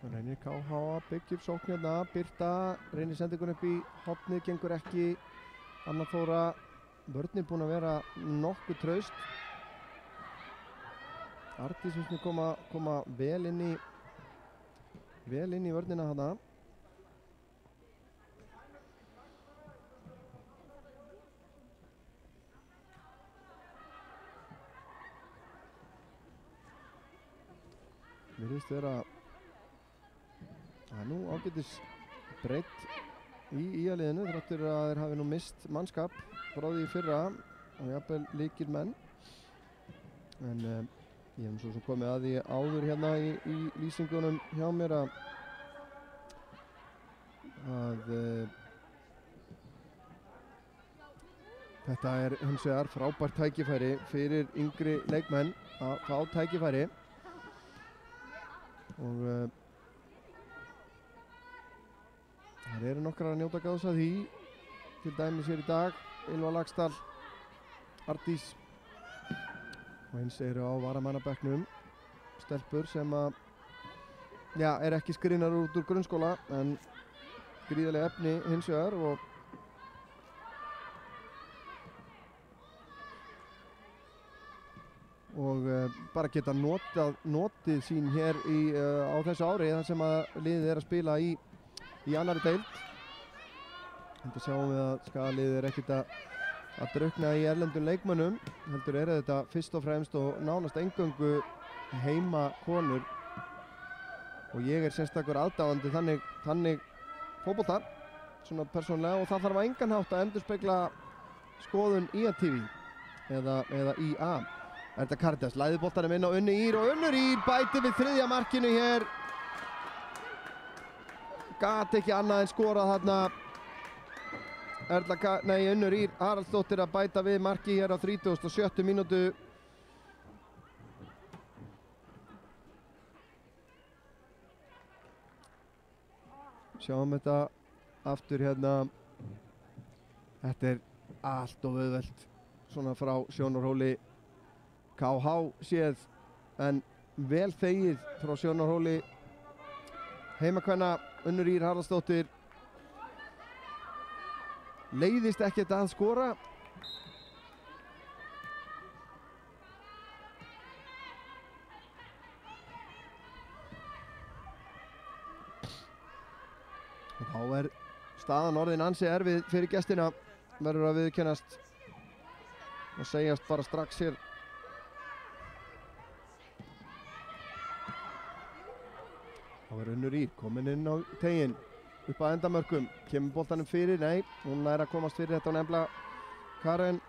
S2: Reynir KH að byggja upp sókn hérna. Birta reynir sendingun upp í hornið, gengur ekki. Anna Þóra, vörnin búin að vera nokkuð traust. Arndís finnst mér koma vel inn í vörnina hana. Virðist vera það nú ágætis breytt í ÍA-liðinu þráttur að þeir hafi nú mist mannskap frá því í fyrra og jafnvel lykilmenn. En ég hef svo sem komið að því áður hérna í lýsingunum hjá mér að þetta hins vegar frábært tækifæri fyrir yngri leikmenn að fá tækifæri og það eru nokkrar að njóta gáðs að því, til dæmis hér í dag, Ylva Laxdal, Arndís og eins eru á varamannabekknum stelpur sem ekki skrinar út úr grunnskóla en gríðarlega efni hins vegar og bara geta notið sín hér á þessu ári þar sem að liðið að spila í annarri deild. Þetta sjáum við að Skagaliðið ekkert að drukkna í erlendum leikmönnum, heldur þetta fyrst og fremst og nánast eingöngu heima konur og ég sérstakkur aðdáandi þannig fótbolta svona persónulega og það þarf á engan hátt að endurspegla skoðun ÍA-TV eða IA. Erla Karítas læði boltanum inn á Unni Ýr og Unnur Ýr bæti við þriðja markinu hér. Gat ekki annað en skorað þarna. Unnur Ýr Haraldsdóttir að bæta við marki hér á 37. mínútu. Sjáum þetta aftur hérna. Þetta allt of auðvelt svona frá sjónarhóli KH séð en vel þegið frá sjónarhóli heimakvenna. Unnur Ýr Haraldsdóttir leiðist ekkert að skora. Og þá staðan orðin ansi erfið fyrir gestina, verður að viðurkennast og segjast bara strax hér. Þá Unnur Ýr komin inn á teginn upp að endamörkum, kemur boltanum fyrir, nei, hún að komast fyrir þetta á nefnilega Karen.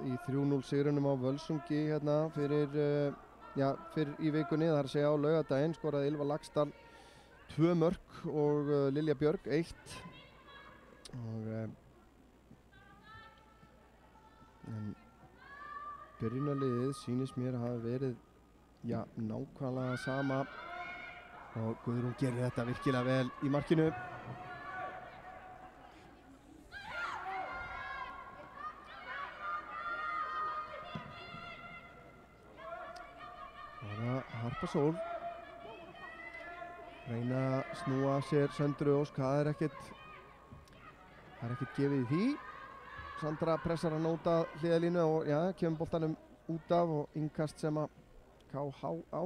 S2: í 3-0 sigrunum á Völsungi hérna fyrir í vikunni, það er að segja á laugardaginn skoraði Ylva Laxdal 2 mörk og Lilja Björg 1 og en byrjunarliðið sýnist mér að hafa verið nákvæmlega sama og Guðrún gerir þetta virkilega vel í markinu. Harpa Sól reyna að snúa sér Söndru Ósk, það er ekkert gefið í því. Sandra pressar að nóta hliðalínu og kemur boltanum út af og innkast sem að KH á.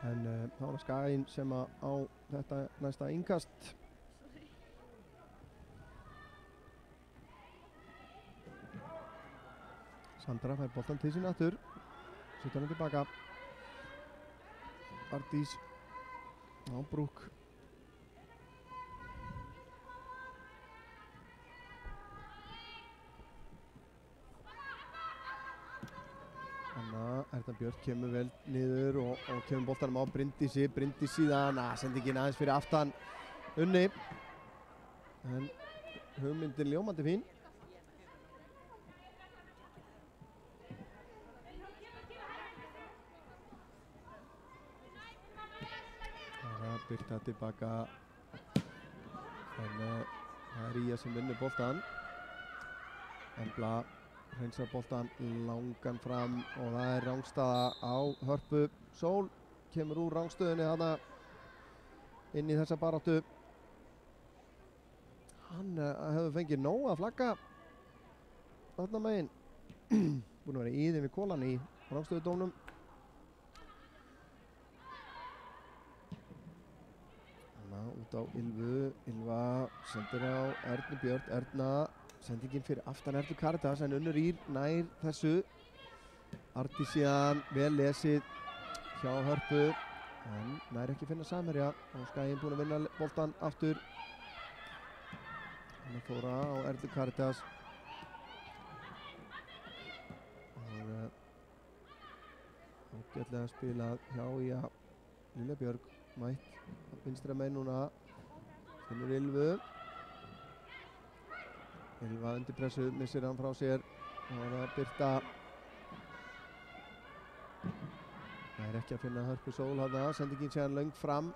S2: En þá er það Skaginn sem á þetta næsta innkast. Sandra fær boltan til sín aftur. Setur hann tilbaka. Ardís á Brúk. Erna Björk kemur vel niður og kemur boltanum á Bryndísi. Bryndís síðan, sendingin aðeins fyrir aftan Unni. En hugmyndin ljómandi fín. Birta tilbaka. En það er Ía sem vinnur boltan. Embla hreinsar boltan langan fram og það er rangstaða á Hörpu Sól. Kemur úr rangstöðunni þarna inn í þessa baráttu. Hann hefur fengið nóg að flagga þarna megin. Búinn að vera í þeim við kolan í rangstöðudómnum. Út á Ylvu, Ylva sendir á Ernu Björn, Erna sendingin fyrir aftan Erlu Karitas en Unnur Ýr nær þessu. Ardís síðan vel lesið hjá Hörpu en nær ekki finna samherja og Skaginn búinn að vinna boltan aftur. Anna Þóra á Erlu Karitas og ágætlega spilað hjá Ía. Lilja Björg mætt vinstra megin núna, finnur Ylvu. Ylva undir pressu, missir hann frá sér og það er Birta. Það er ekki að finna Hörpu Sól þarna, sendingin séðan löng fram.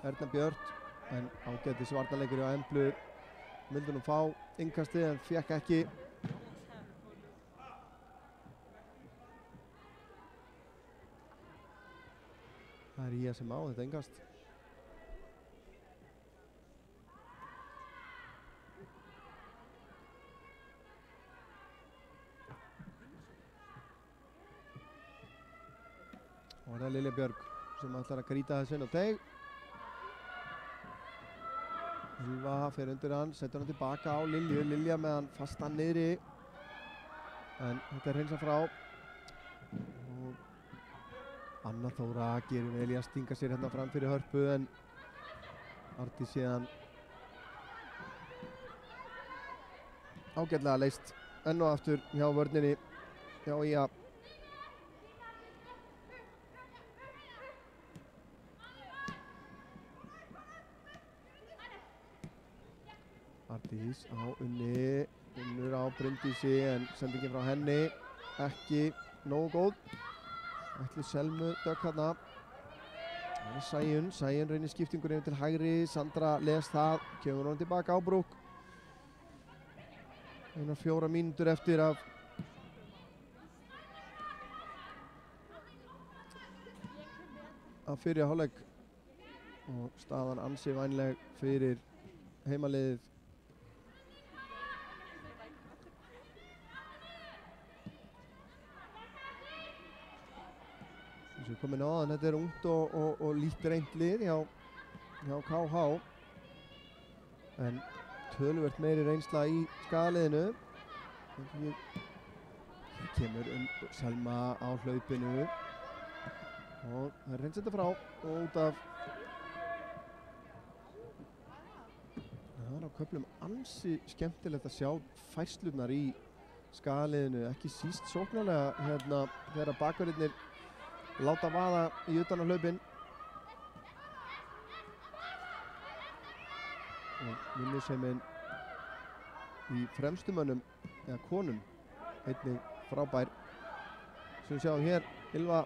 S2: Erna Björn, en ágætis varnarleikur hjá Emblu. Vildi nú fá innkastið en fékk ekki. Það er Ía sem á þetta innkast. Og það er Lilja Björg sem ætlar að grýta þessu inn á teig. Ylva fer undir hann, setur hann tilbaka á Lilju. Lilja með hann fastan niðri. En þetta er hreinsað frá. Anna Þóra gerir vel í að stinga sér hérna fram fyrir Hörpu en Ardís síðan ágætlega leyst enn og aftur hjá vörninni hjá Ía. Ardís á Unni, Unnur á Bryndísi en sendingin frá henni ekki nógu góð. Ætli Selmu dögg hérna. Það er Sæunn, Sæunn reynir skiptingur yfir til hægri. Sandra les það, kemur hann tilbaka á Brúk. 4 mínútur eftir af fyrri hálfleik og staðan ansi vænleg fyrir heimaliðið. Eins og komin á þann, þetta er ungt og lítt reynt lið hjá KH en töluvert meiri reynsla í Skagaliðinu. Hér kemur Selma á hlaupinu og það reyns þetta frá og út af það er á köflum ansi skemmtilegt að sjá færslunar í skaliðinu, ekki síst sóknarlega hérna þegar bakverðirnir láta vaða í utan á hlaupin og vinnusemin í fremstumönnum eða konum einnig frábær sem við sjáum hér. Ylva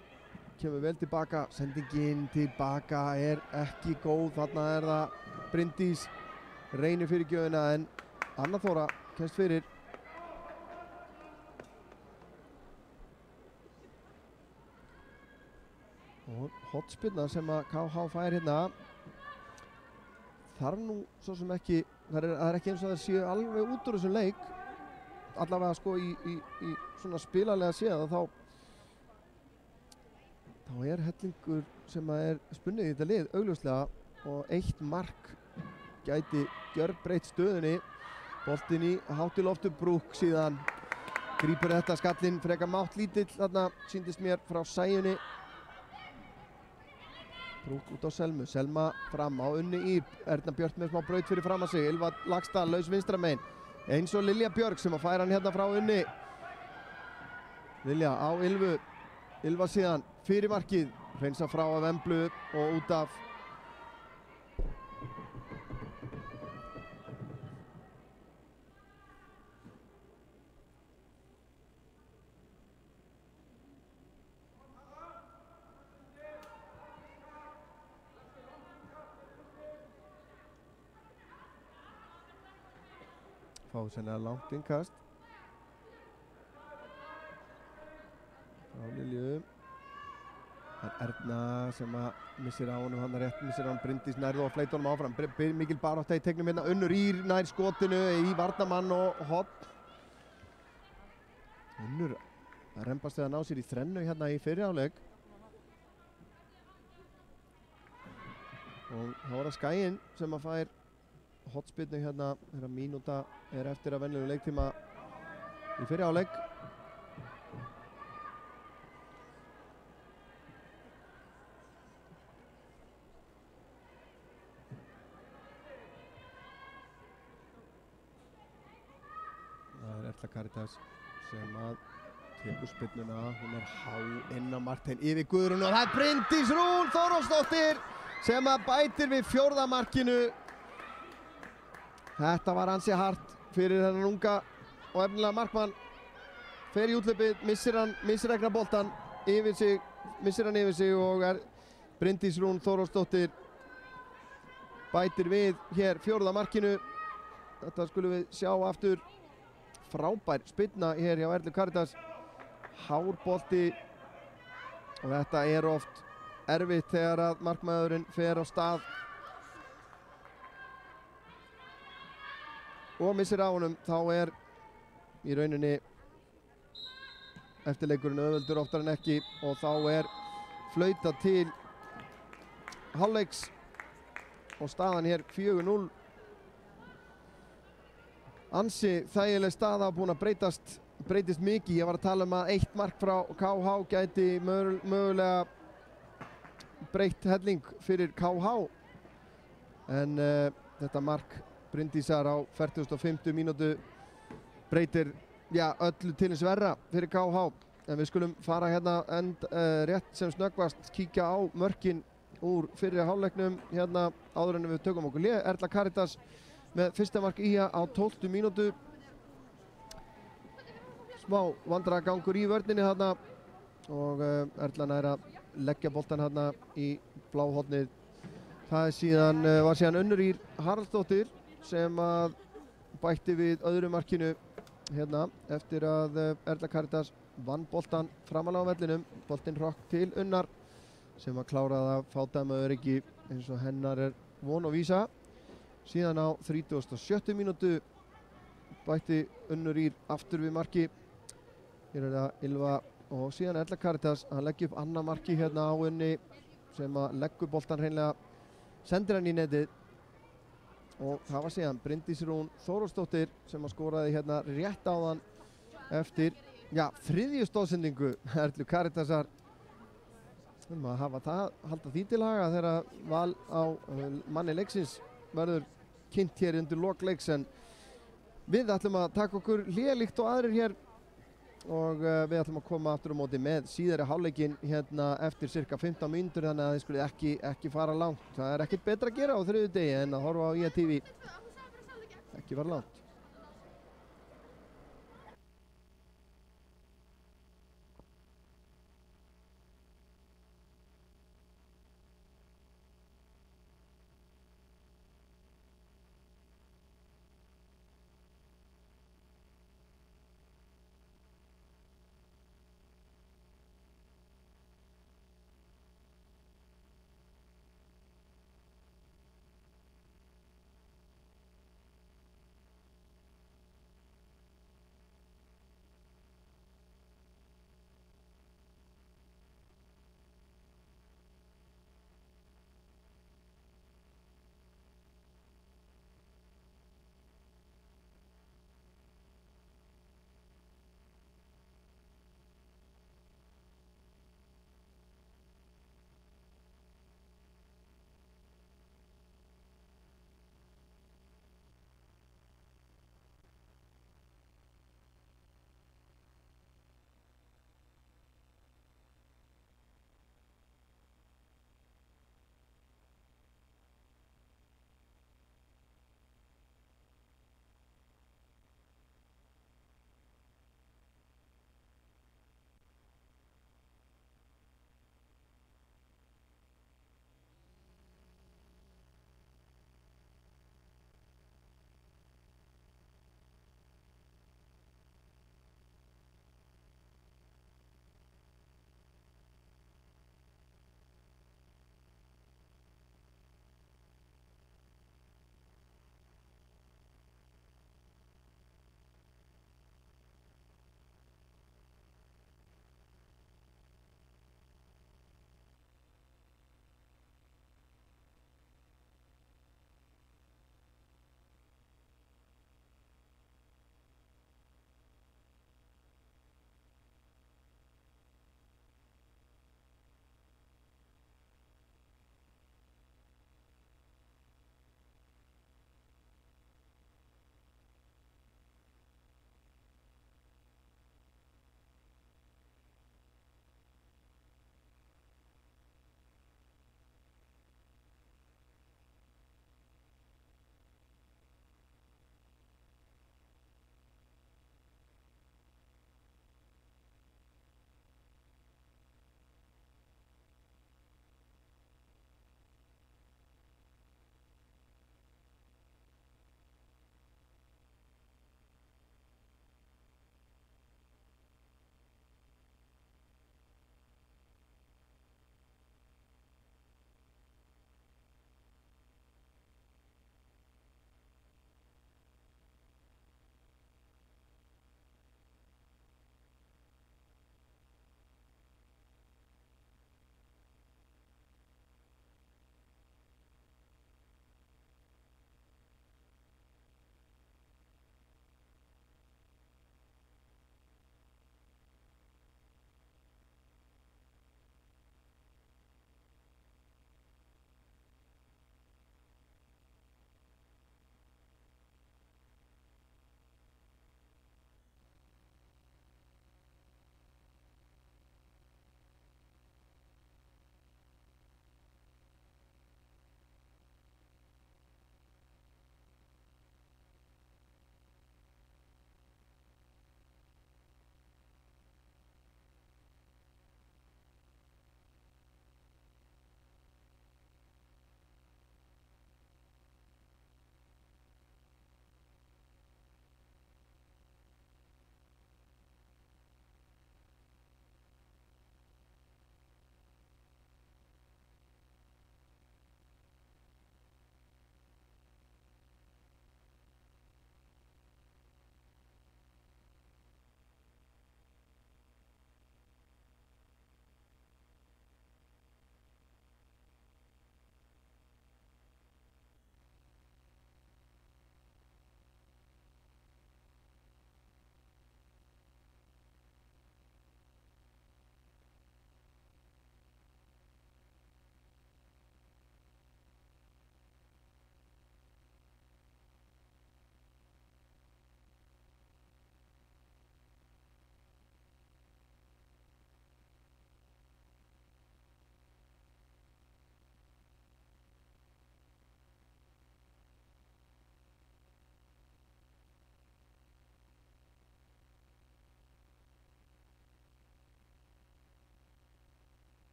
S2: kemur vel tilbaka, sendingin tilbaka er ekki góð, þarna er það Bryndís reynir fyrir gjöfina en Anna Þóra kemst fyrir. Og hotspinna sem að KH fær hérna þarf nú svo sem ekki, það er ekki eins og það séu alveg út úr þessum leik, allavega sko í svona spilalega séð þá er hellingur sem að er spunnið í þetta lið augljóslega og eitt mark gæti gjörbreytt stöðunni. Boltinn í hátt í loftu, Brúk síðan grípur þetta skallinn frekar mátt lítill þarna sýndist mér frá Sæunni. Brúk út á Selmu, Selma fram á Unni Ír, Erna Björk með smá braut fyrir fram að sig, Ylva Lagstad laus vinstra megin eins og Lilja Björk sem að færa hann hérna frá Unni. Lilja á Ylvu, Ylva síðan fyrir markið, hreinsa frá af Emblu og út af. Fá sennilega langt innkast frá Lilju. Það er Erna sem að missir á honum, hann er rétt, missir á hann Bryndís nærðu og fleyt honum áfram. Mikil barátta í tegnum hérna, Unnur Ír nær skotinu í varnamann og hopp. Unnur að rembast við að ná sér í þrennu hérna í fyrri hálfleik. Og þá er það Skæinn sem að fær hotspinnu hérna þegar mínúta er eftir að venjulegu leiktíma í fyrri hálfleik. Það er Erla Karitas sem að tekur spinnuna, hún er há inn á Martein yfir Guðrún og það er Bryndís Rún Þórólfsdóttir sem að bætir við 4. markinu. Þetta var ansi hart fyrir þennan unga og efnilega markmann. Fer í úthlaupið, missir ekki boltan yfir sig, missir hann yfir sig og er Bryndís Rún Þórólfsdóttir bætir við hér 4. markinu. Þetta skulum við sjá aftur. Frábær spinna hér hjá Erlu Karitas, hárbolti og þetta er oft erfitt þegar að markmaðurinn fer á stað og missir á honum, þá er í rauninni eftirleikurinn auðveldur oftar en ekki og þá er flautað til hálfleiks og staðan hér 4-0. Ansi þægileg staða búin að breytist mikið. Ég var að tala að 1 mark frá KH gæti mögulega breytt helling fyrir KH en þetta mark Bryndísar á 45. mínútu breytir öllu til hins verra fyrir KH en við skulum fara hérna rétt sem snöggvast kíkja á mörkin úr fyrri hálfleiknum hérna áður en við tökum okkur hlé. Erla Karitas með fyrsta mark IA á 12. mínútu. Smá vandræðagangur í vörninni þarna og Erlan er að leggja boltan þarna í bláhornið. Það var síðan Unnur Ír Haraldsdóttir sem að bætti við öðru markinu hérna eftir að Erla Karitas vann boltan framalega á vellinum. Boltinn hrokk til Unnar sem að kláraði að fá dæma öryggi eins og hennar er von og vísa. Síðan á 37. mínútu bætti Unnur Ír aftur við marki. Hér er það Ylva og síðan Erla Karitas að leggja upp annað marki hérna á Unni sem að leggur boltan hreinlega, sendir hann í netið og það var síðan Bryndís Rún Þórólfsdóttir sem að skoraði hérna rétt áðan eftir 3. stoðsendingu Erlu Karitasar að halda því til haga þegar val á manni leiksins verður kynnt hér undir lok leiks, en við ætlum að taka okkur hlé líkt og aðrir hér og við ætlum að koma aftur á móti með síðari hálfleikinn hérna eftir cirka 15 mínútur, þannig að þið skulle ekki fara langt. Það er ekkert betra að gera á þriðjudegi en að horfa á IATV. Ekki fara langt.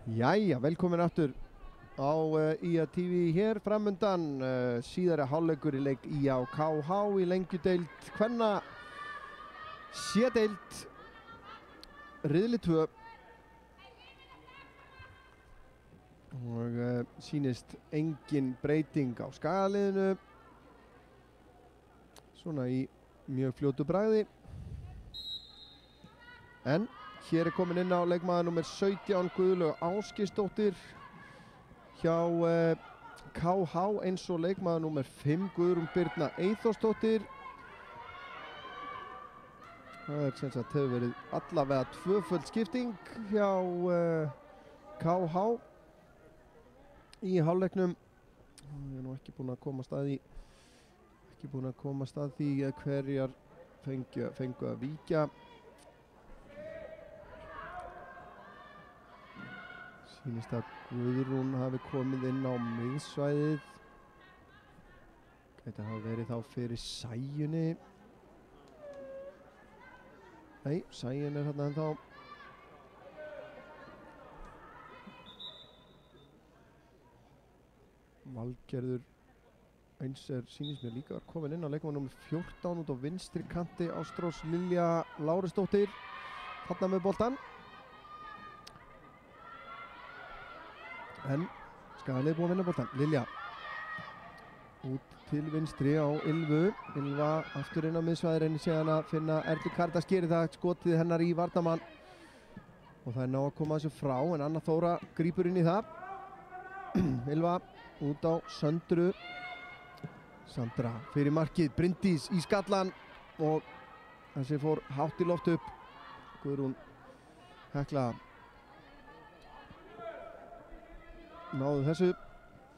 S2: Jæja, velkomin aftur á IA TV hér framundan síðari hálfleikur í leik IA og KH í lengjudeild kvenna C-deild riðli 2 og sýnist engin breyting á skagaliðinu svona í mjög fljótu bragði en hér komin inn á leikmaður nummer 17 Guðlaug Ásgeirsdóttir hjá KH eins og leikmaður nummer 5 Guðrún Birna Eyþórsdóttir. Það sem sagt hefur verið allavega tvöföld skipting hjá KH í hálfleiknum. Ég er nú ekki búinn að komast að því hverjar fengu að víkja. Sýnist að Guðrún hafi komið inn á miðsvæðið. Gæti hafa verið þá fyrir Sæjunni. Nei, Sæjun hérna ennþá. Valgerður eins sýnist mér líka var komin inn á leikmann nummer 14 út á vinstri kanti Ástrós Lilja Lárusdóttir þarna með boltann. En Skagalið búið að vinna boltann. Lilja út til vinstri á Ylvu. Ylva aftur inn á miðsvæði, reynir síðan að finna Erlu Karítas gerir það, skotið hennar í varnarmann og það er ná að koma þessu frá en Anna Þóra grípur inn í það. Ylva út á Söndru. Sandra fyrir markið, Bryndís í skallan og þessi fór hátt í loft upp. Guðrún Hekla náðu þessu.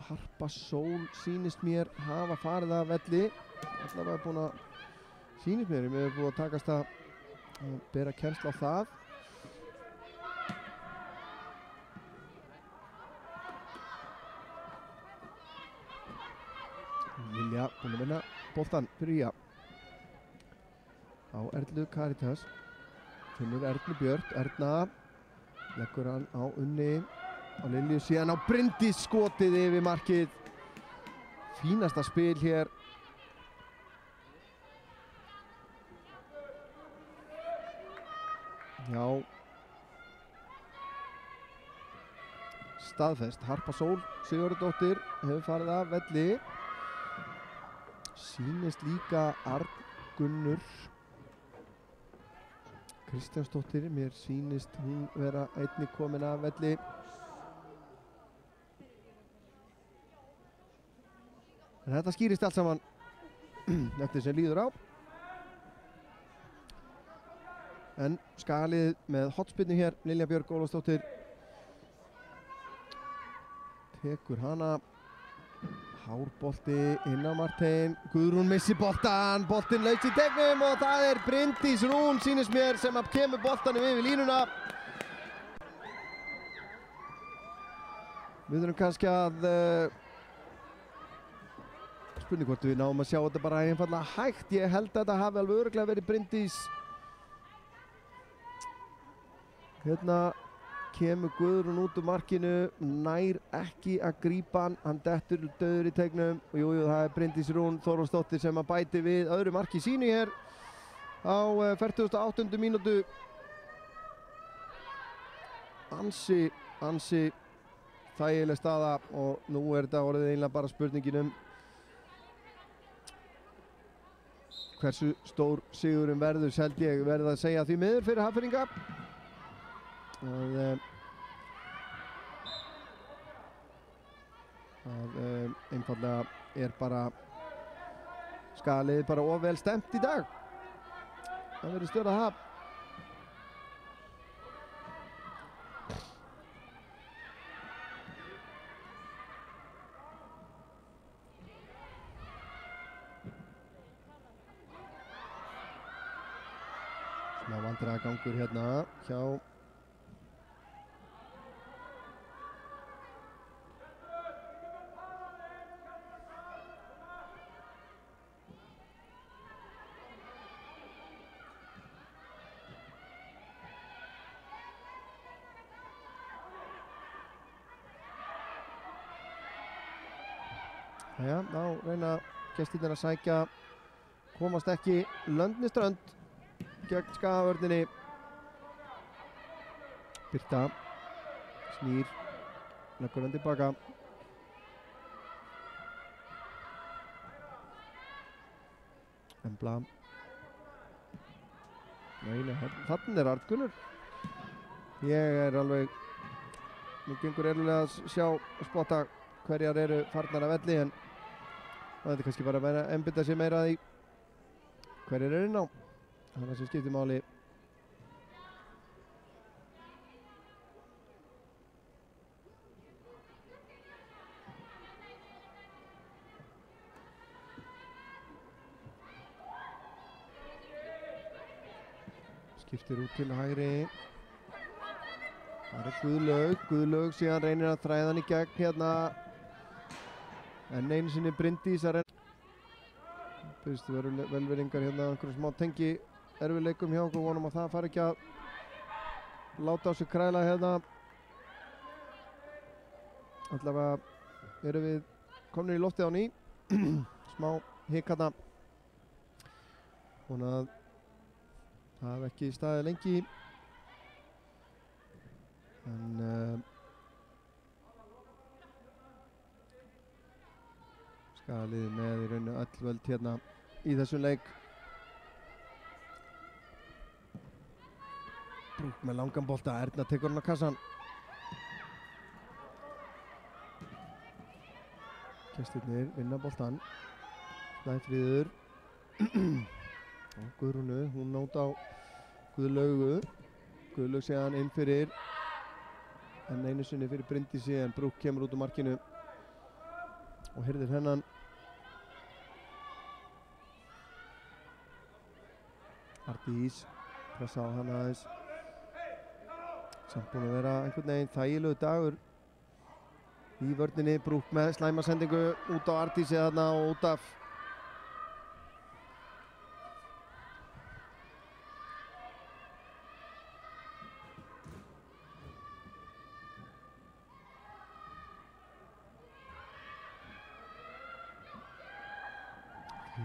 S2: Harpa Sól sýnist mér hafa farið að velli. Allavega búin að sýnist mér, ég er búin að takast að bera kennsl á það. Lilja búin að vinna boltan fyrir IA. Á Erlu Karítas. Finnur Erlu Björt. Erna leggur hann á Unni. Á Lilju síðan á Bryndís skotið yfir markið. Fínasta spil hér. Já. Staðfest. Harpa Sól Sigurðardóttir hefur farið af velli. Sýnist líka Arngunnur Kristjánsdóttir. Mér sýnist hún vera einnig komin af velli. En þetta skýrist allt saman eftir sem líður á. En Skagalið með hotspinnu hér. Lilja Björg Ólafsdóttir tekur hana. Hárbolti inn á Martein. Guðrún missi boltan. Boltinn laus í tegnum og það er Bryndís Rún sýnist mér sem að kemur boltanum yfir línuna. Við þurfum kannski að spurning hvort við náum að sjá þetta bara einfallega hægt. Ég held að þetta hafi alveg örugglega verið Bryndís. Hérna kemur Guðrún út úr markinu, nær ekki að grípa hann, hann dettur döður í tegnum og jújú, það er Bryndís Rún Þórólfsdóttir sem að bæti við öðru marki sínu hér á 48. mínútu. Ansi þægileg staða og nú er þetta orðið eiginlega bara spurningin hversu stór sigurinn verður, held ég verð að segja því miður fyrir Hafnfirðinga. Einfallega er bara Skagalið bara of vel stemt í dag. Það verður stjórn að hafa. Smá vandræðagangur hérna hjá Já, þá reyna gestirnir að sækja, komast ekki Löndniströnd gegn Skagavörninni. Birta snýr, leggur hann tilbaka. Embla. Nei, þannig Arngunnur. Ég alveg, mér gengur erfiðlega að sjá og spotta hverjar eru farnar af velli, en það er kannski bara að einbeita sér meira að því hverjar eru inn á. Það er það sem skiptir máli. Skiptir út til hægri. Það er Guðlaug síðan reynir að þræða hann í gegn hérna. En einu sinni Bryndís að reyna. Fyrstu velveringar hérna, einhverjum smá tengi erfiðleikum hjá okkur, vonum að það fari ekki að láta á sig kræla hérna. Allavega erum við komnir í loftið á ný. Smá hik hérna. Vona að það hef ekki staðið lengi. En Skagaliðið með í rauninu öll völd hérna í þessum leik. Brúk með langan bolta, Erna tekur hann á kassan. Gestirnir vinna boltan. Snæfríður og Guðrúnu, hún nót á Guðlaugu. Guðlaug séðan inn fyrir, en einu sinni fyrir Bryndísi, en Brúk kemur út úr markinu og hirðir hennan. Ardís pressa á hann aðeins. Samt búin að vera einhvern veginn þægilegu dagur í vörninni. Brúk með slæma sendingu út á Ardísi þarna og út af.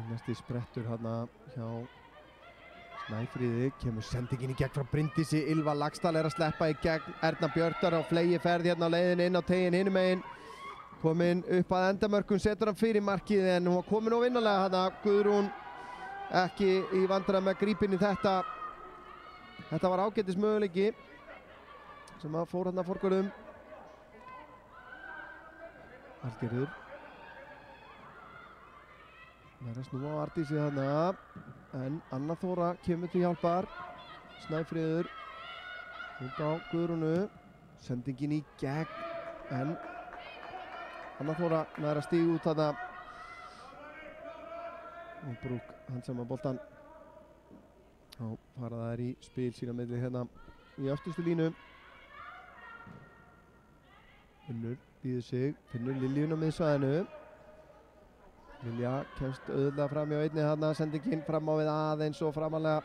S2: Næsti sprettur hérna hjá Snæfríði, kemur sendingin í gegn frá Bryndísi. Ylva Laxdal er að sleppa í gegn. Erna Björtar á flegi ferð hérna á leiðinni inn á teginn hinum megin. Komin upp að endamörkum, setur hann fyrir markið, en hún var komin of vinnalega hérna. Guðrún ekki í vandræðum með grípinn í þetta. Þetta var ágætis möguleiki sem að fór hérna forgörðum. Valgerður. Það er að snúa á Ardísi þarna, en Anna Þóra kemur til hjálpar. Snæfríður út á Guðrúnu, sendingin í gegn, en Anna Þóra nær að stíga út þarna. Og Brúk handsama boltan. Þá fara þær í spil sína milli hérna í öftustu línu. Unnur býður sig, finnur Liljuna með svæðinu. Lilja kemst auðvitað fram í einni þarna, sendingin fram á við aðeins og framalega.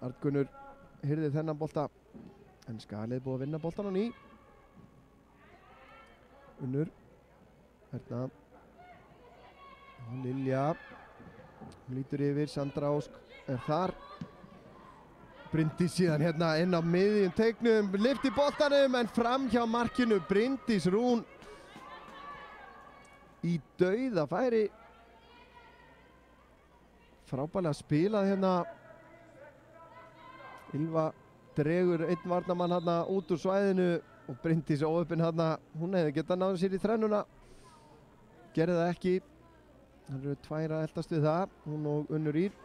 S2: Arngunnur hirði þennan bolta, en Skagaliðið búið að vinna boltan á ný. Unnur, Erna og Lilja, hún lítur yfir, Sandra Ósk er þar. Bryndís síðan hérna inn á miðjum teignum, lyfti boltanum, en fram hjá markinu. Bryndís Rún í dauða færi. Frábærlega spilað hérna. Ylva dregur einn varnarmann hérna út úr svæðinu og Bryndís óöppin hérna. Hún hefði getað náð sér í þrennuna. Gerði það ekki. Það eru tvær að eltast við það, hún og Unnur Ýr.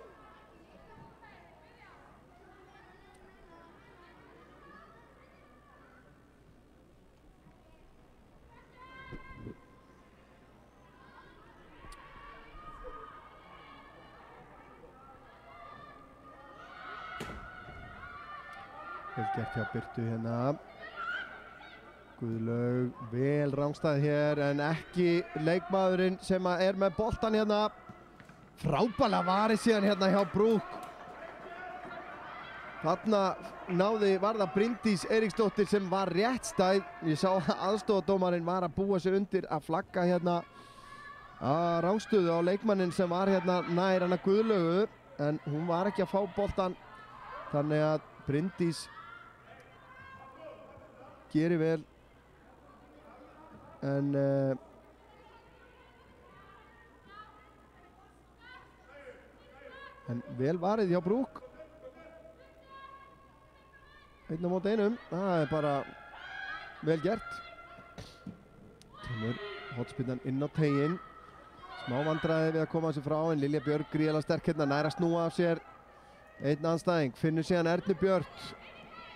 S2: Vel gert hjá Birtu hérna. Guðlaug vel rangstæð hér, en ekki leikmaðurinn sem er með boltan hérna. Frábærlega varið síðan hérna hjá Brúk. Þarna var það Bryndís Eiríksdóttir sem var réttstæð. Ég sá að aðstofadómarinn var að búa sig undir að flagga hérna rángstöðu á leikmannin sem var hérna nær hana Guðlaugu, en hún var ekki að fá boltan, þannig að Bryndís gerir vel, en vel varið hjá Brúk. Einn á móti einum, það er bara vel gert. Kemur hotspinnan inn á teiginn, smá vandræði við að koma sér frá, en Lilja Björk gríðarlega sterk hérna, nær að snúa af sér einn anstæðing, finnur síðan Ernu Björt.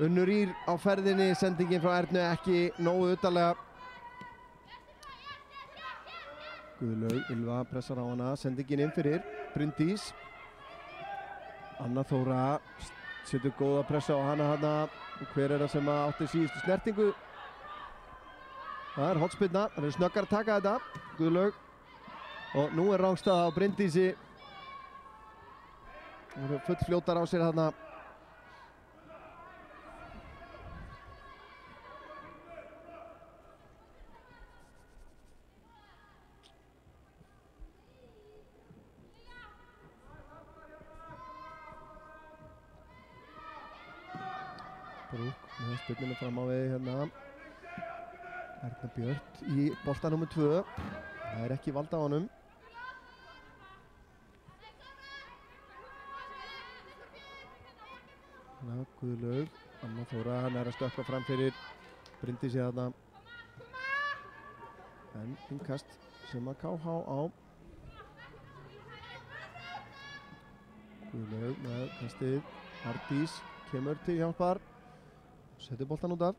S2: Unnur Ýr á ferðinni, sendingin frá Ernu ekki nógu utarlega. Guðlaug Ylva pressar á hana, sendingin inn fyrir Bryndís. Anna Þóra setur góða pressa á hana. Hver er það sem átti síðustu snertingu? Það er hotspinna, það er snöggar að taka þetta, Guðlaug. Og nú er rángstaða á Bryndísi. Það eru full fljótar á sér þarna. Brúk með spilninu fram á við hérna. Erna Björt í bolta nummer 2. Það er ekki vald á honum. Guðlaug, Anna Þóra, hann er að stökkva fram fyrir Bryndísi þarna. En innkast sem að KH á. Guðlaug með kastið. Ardís kemur til hjálpar. Setur boltan út af.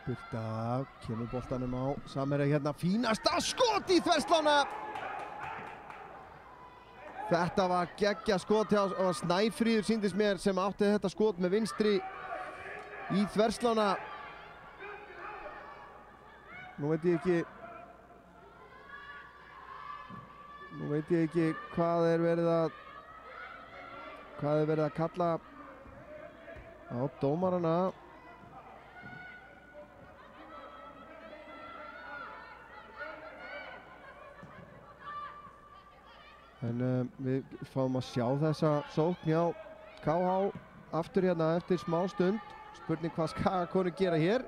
S2: Birta kemur boltanum á Samherja hérna, fínasta skot í þverslána. Þetta var geggja skot hjá Snæfríður, sýndist mér, sem átti þetta skot með vinstri í þverslána. Nú veit ég ekki hvað er verið að kalla á dómarana. En við fáum að sjá þessa sókn hjá KH aftur hérna eftir smá stund. Spurning hvað Skagakonur gera hér.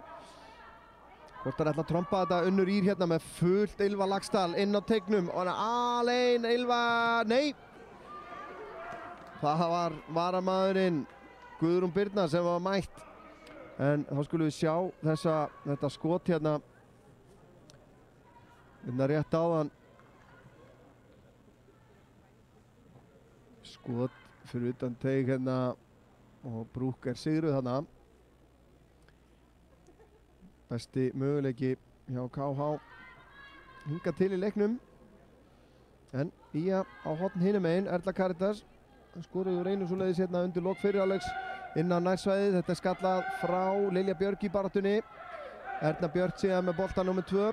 S2: Hvort hann ætla að trompa þetta. Unnur Ýr hérna með fullt Ylva Laxdal inn á teignum. Og hann er alein, Ylva, nei! Það var varamaðurinn Guðrún Birna sem var mætt. En þá skulum við sjá þetta skot hérna. Hérna rétt áðan. Skot fyrir utan teig hérna og Brúk er sigruð þarna. Besti möguleiki hjá KH hingað til í leiknum. En Ía á horn hinum megin, Erla Karitas skoruðu reynum svoleiðis hérna undir lok fyrri hálfleiks inn á nærsvæðið. Þetta er skallað frá Lilja Björk í baráttunni. Erna Björk síðan með bolta nummer 2.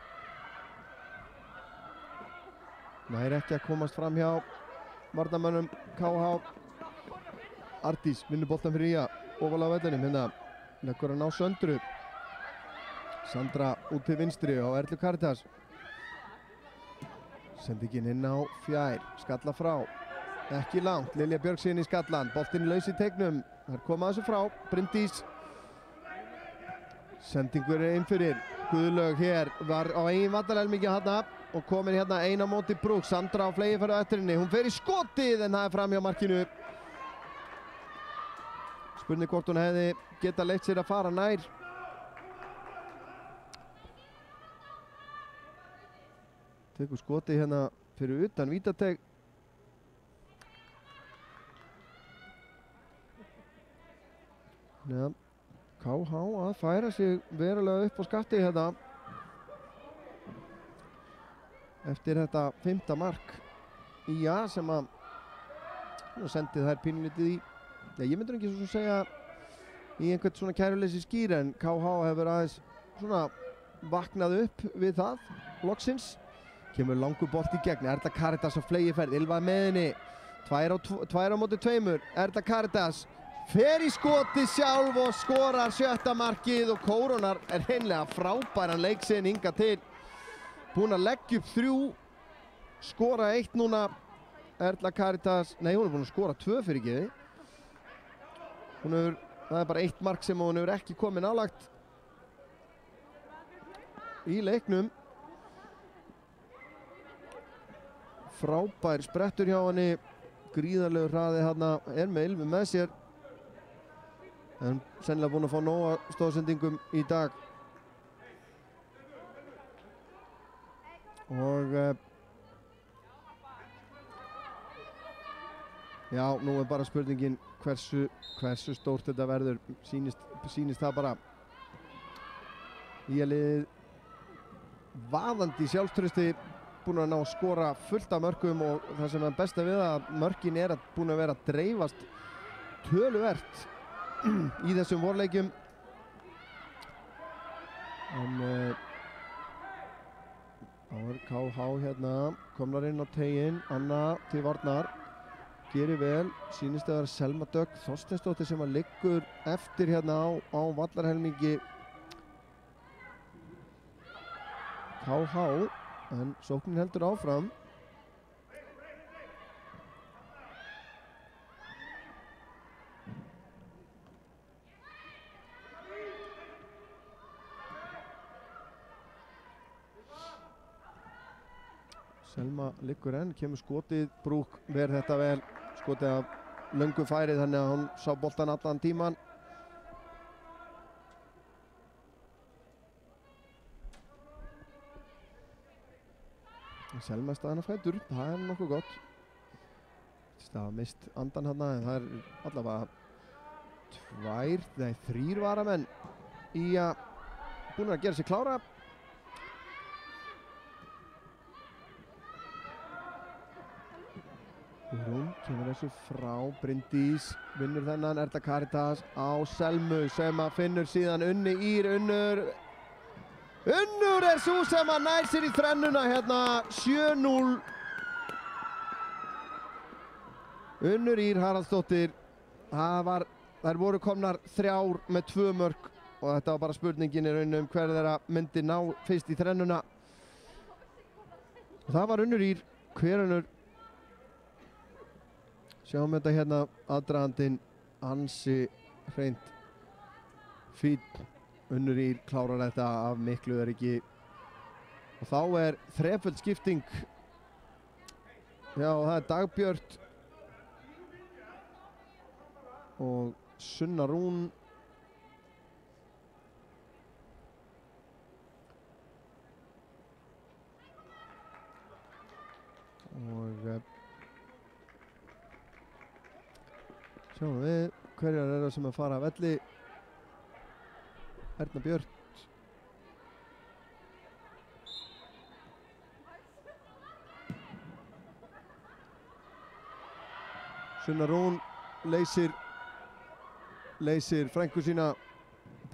S2: Nær ekki að komast fram hjá varnarmönnum KH. Ardís vinnur boltan fyrir Ía ofalega á vellinum hérna. Leggur hann á Söndru. Sandra út til vinstri á Erlu Karitas. Sendingin inn á fjær. Skalla frá. Ekki langt. Lilja Björk síðan í skallan. Boltinn laus í teignum. Þar koma þessu frá. Bryndís. Sendingur er inn fyrir. Guðlaug hér var á eigin vallarhelmingi hérna. Og komin hérna eina móti Brúk. Sandra á fleygiferð á eftir henni. Hún fer í skotið en það er fram hjá markinu. Spurning hvort hún hefði geta leyft sér að fara nær. Tekur skotið hérna fyrir utan vítateig. Ja, KH að færa sig verulega upp á skafti hérna. Eftir þetta 5. mark Ía sem að sendi þær pínulítið í, ég myndur ekki svo segja í einhvern svona kæruleysi skýr, en KH hefur aðeins svona vaknað upp við það loksins. Kemur langur bolt í gegn, Erla Caritas á flegiferð, Ylva með henni. Tvær á móti tveimur, Erla Caritas fer í skoti sjálf og skorar 7. markið og kórónar hreinlega frábæran leik sinn hingað til. Búin að leggja upp 3, skora 1 núna. Erla Caritas, nei hún búin að skora 2 fyrir geði. Það bara 1 mark sem hún hefur ekki komið nálagt í leiknum. Frábær sprettur hjá henni, gríðarlegur hraði hérna, með Ylvu með sér. En sennilega búin að fá nóga stóðsendingum í dag. Og já, nú bara spurningin hversu stórt þetta verður. Sýnist það bara. Liðið vaðandi sjálfstrausti, búin að ná að skora fullt af mörkum og það sem er besta við að mörkin búin að vera að dreifast töluvert í þessum vorleikjum. En þá er KH hérna, komnar inn á teiginn, Anna til varnar, gerir vel, sýnist að vera Selma Dögg Þorsteinsdóttir sem að liggur eftir hérna á vallarhelmingi KH, en sóknin heldur áfram. Selma liggur enn, kemur skotið, Brúk ver þetta vel, skotið af löngu færið þannig að hún sá boltan allan tíman. Selma staðan á fætur, það er nokkuð gott. Það var mist andan hérna, en það er allavega 3 varamenn í að búin að gera sig klára. Hún kemur þessu frá, Bryndís vinnur þennan, Erla Caritas á Selmu sem að finnur síðan Unni Ír. Unnur er svo sem að nær sér í þrennuna hérna, 7-0. Unnur Ír Haraldsdóttir, þær voru komnar 3 með 2 mörk og þetta var bara spurningin í rauninu hver þeirra myndi ná fyrst í þrennuna. Og það var Unnur Ír, hver Unnur? Sjáum þetta hérna, aðdragandinn ansi hreint fínn. Unnur Ír klárar þetta af miklu öryggi og þá er þreföld skipting. Já, það er Dagbjört og Sunna Rún. Og sjáum við hverjar eru sem að fara af velli. Erna Björt, Sunna Rún leysir frænku sína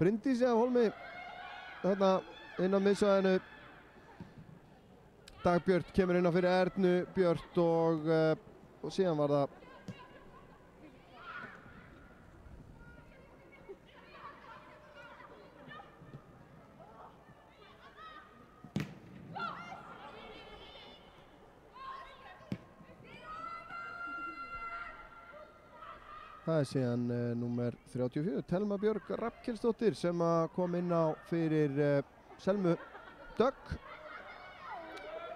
S2: Bryndísi af hólmi þarna inn á miðsvæðinu. Dagbjört kemur inn á fyrir Ernu Björt og síðan var það það er síðan númer 34, Telma Björg Rafnkelsdóttir sem kom inn á fyrir Selmu Dögg.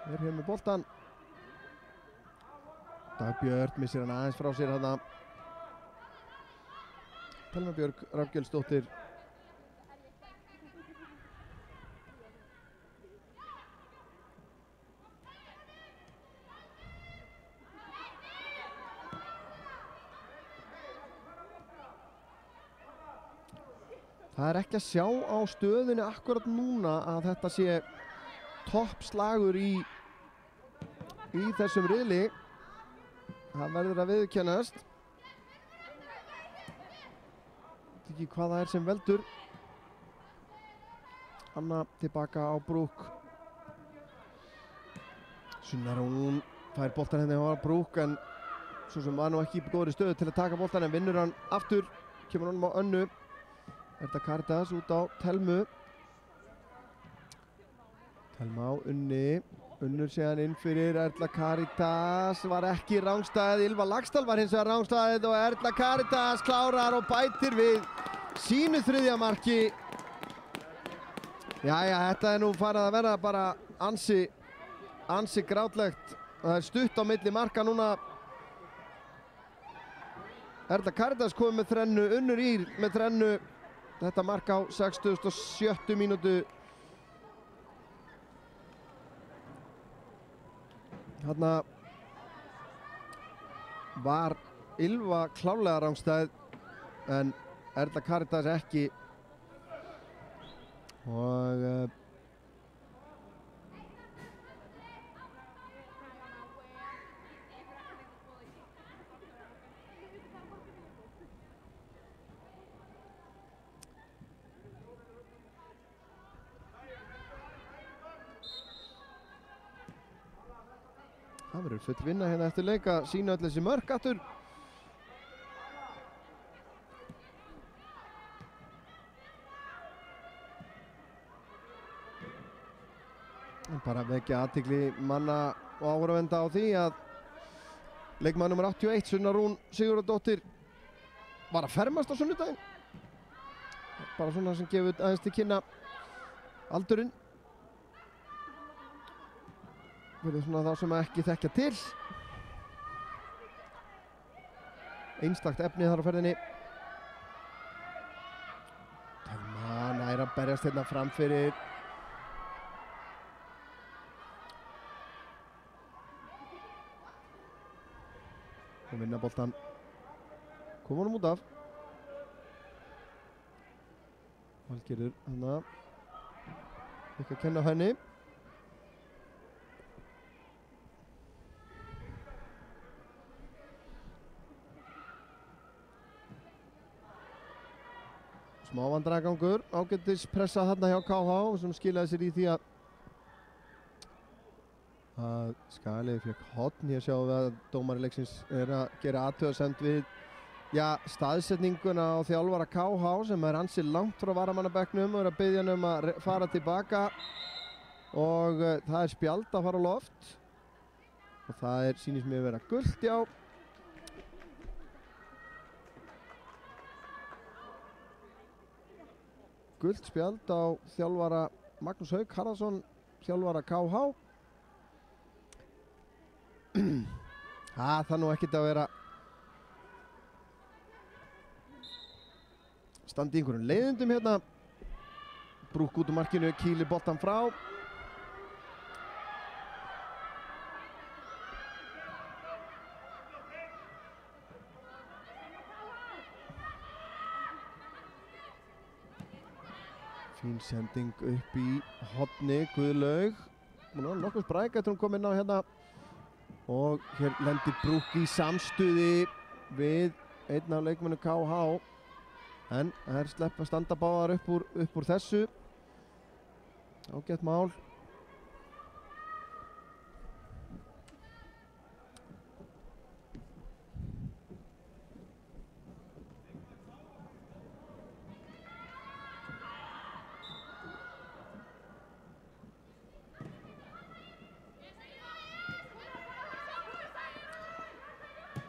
S2: Er hér með boltan. Dagbjörn missir hann aðeins frá sér þarna. Telma Björg Rafnkelsdóttir. Það er ekki að sjá á stöðunni akkurat núna að þetta sé toppslagur í þessum riðli. Það verður að viðurkennast. Ég veit ekki hvað það er sem veldur. Anna tilbaka á Brúk. Sunna Rún fær boltan henni á Brúk en svo sem var nú ekki í góðri stöðu til að taka boltan en vinnur hann aftur, kemur honum á Önnu. Erla Karítas út á Telmu. Telma á Unni, Unnur séðan inn fyrir Erla Karítas, var ekki rangstæð, Ylva Laxdal var hins vegar rangstæð og Erla Karítas klárar og bætir við sínu 3. marki. Jæja, þetta nú farið að vera bara ansi grátlegt. Það stutt á milli marka núna. Erla Karítas komið með þrennu, Unnur Ýr með þrennu. Þetta mark á 67. mínútu. Þarna var Ylva klárlega rangstæð en Erla Karítas ekki. Og það verður full vinna hérna eftir leik að sýna öll þessi mörk aftur. Bara vekja athygli manna og áhorfenda á því að leikmaður nr. 81, Sunna Rún Sigurðardóttir, var að fermast á sunnudaginn. Bara svona sem gefur aðeins til kynna aldurinn. Fyrir svona þá sem ekki þekkja til. Einstakt efni þar á ferðinni. Telma nær að berjast hérna fram fyrir. Og vinna boltan. Kom honum út af. Valgerður hana. Ekki að kenna henni. Smá vandræðagangur, ágætis pressa þarna hjá KH sem skilaði sér í því að Skagaliði fékk horn. Hér sjáum við að dómari leiksins að gera athugasemd við staðsetninguna á þjálfara KH sem ansi langt frá varamannabekknum og að biðja hann að fara tilbaka og það spjald að fara á loft og það sýnist mér að vera gult, já. Gult spjald á þjálfara Magnús Hauk Harðarsson, þjálfara KH. Það nú ekkert að vera standi í einhverjum leiðindum hérna. Brúk út úr markinu, kýlir boltan frá. Fín sending upp í horni, Guðlaug. Nokkuð spræk eftir hún kom inn á hérna. Og hér lendir Brúk í samstuði við einn af leikmönnum KH. En það sleppa standa báðar upp úr þessu. Ágætt mál.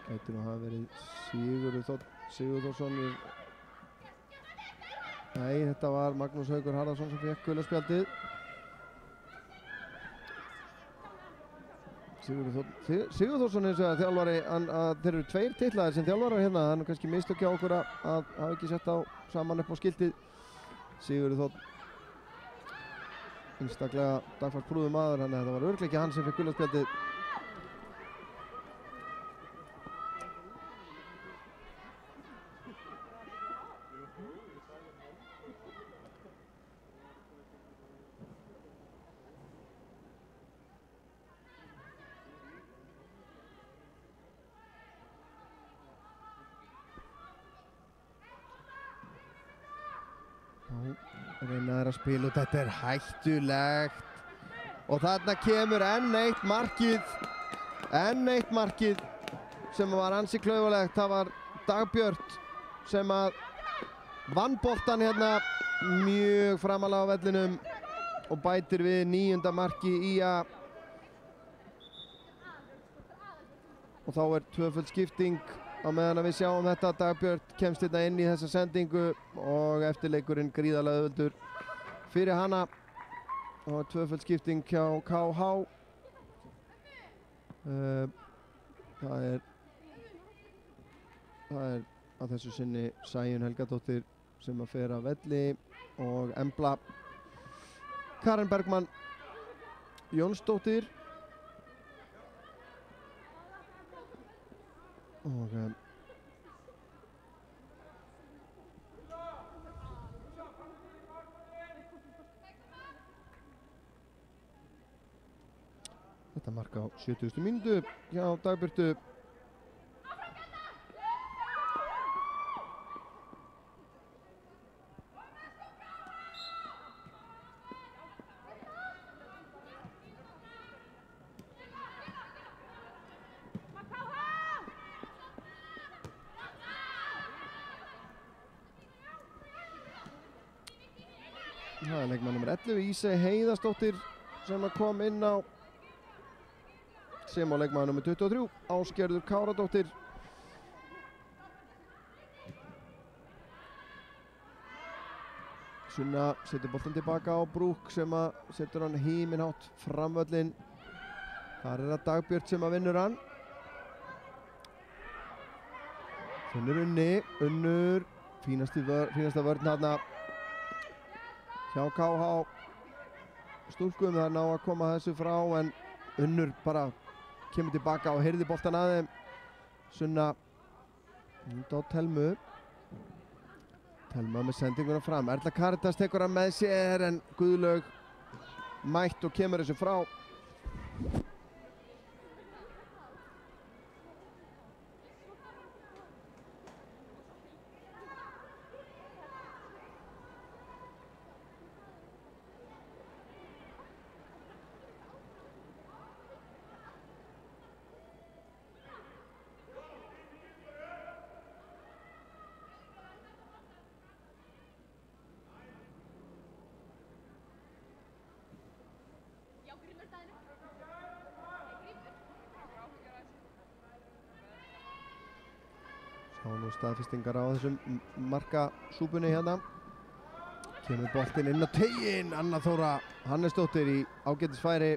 S2: Gæti nú hafa verið Sigurðsson. Nei, þetta var Magnús Haukur Harðarsson sem fékk gula spjaldið. Sigurðsson eins og þjálfari, þeir eru tveir titlaðir sem þjálfarar hérna. Það er nú kannski mistök hjá okkur að hafa ekki sett á saman upp á skiltið. Sigurður einstaklega dagfært prúðum maður, þannig að þetta var örugglega ekki hann sem fékk gula spjaldið. Reynaður að spila út, þetta er hættulegt. Og þarna kemur enn eitt markið sem var ansi klaufalegt. Það var Dagbjört sem að vann boltan hérna mjög framalega á vellinum og bætir við 9. marki IA. Og þá er tvöföld skipting á meðan að við sjáum þetta. Dagbjört kemst hérna inn í þessa sendingu og eftirleikurinn gríðarlega auðveldur fyrir hana. Og tvöföld skipting hjá KH. Það er að þessu sinni Sæunn Helgadóttir sem að fer af velli og Embla Karen Bergmann Jónsdóttir og þetta mark á 70. mínútu hjá Dagbjörtu. Það er leikmann nr. 11 Ísey Heiðarsdóttir sem að kom inn á sem á leikmann nr. 23 Ásgerður Káradóttir. Sunna setur boltan tilbaka á Brúk sem að setur hann himinhátt framvöllin. Þar er það Dagbjört sem að vinnur hann. Finnur Unnur fínasta vörn þarna hjá KH. Stúlkum það ná að koma þessu frá en Unnur bara kemur tilbaka og heyrði boltan að þeim. Sunna út á Telmu. Telma með sendinguna fram. Erla Karitas tekur hann með sér en Guðlaug mætt og kemur þessu frá. Sá nú staðfestingar á þessum markasúpunni hérna. Kemur boltinn inn á teiginn. Anna Þóra Hannesdóttir í ágætisfæri.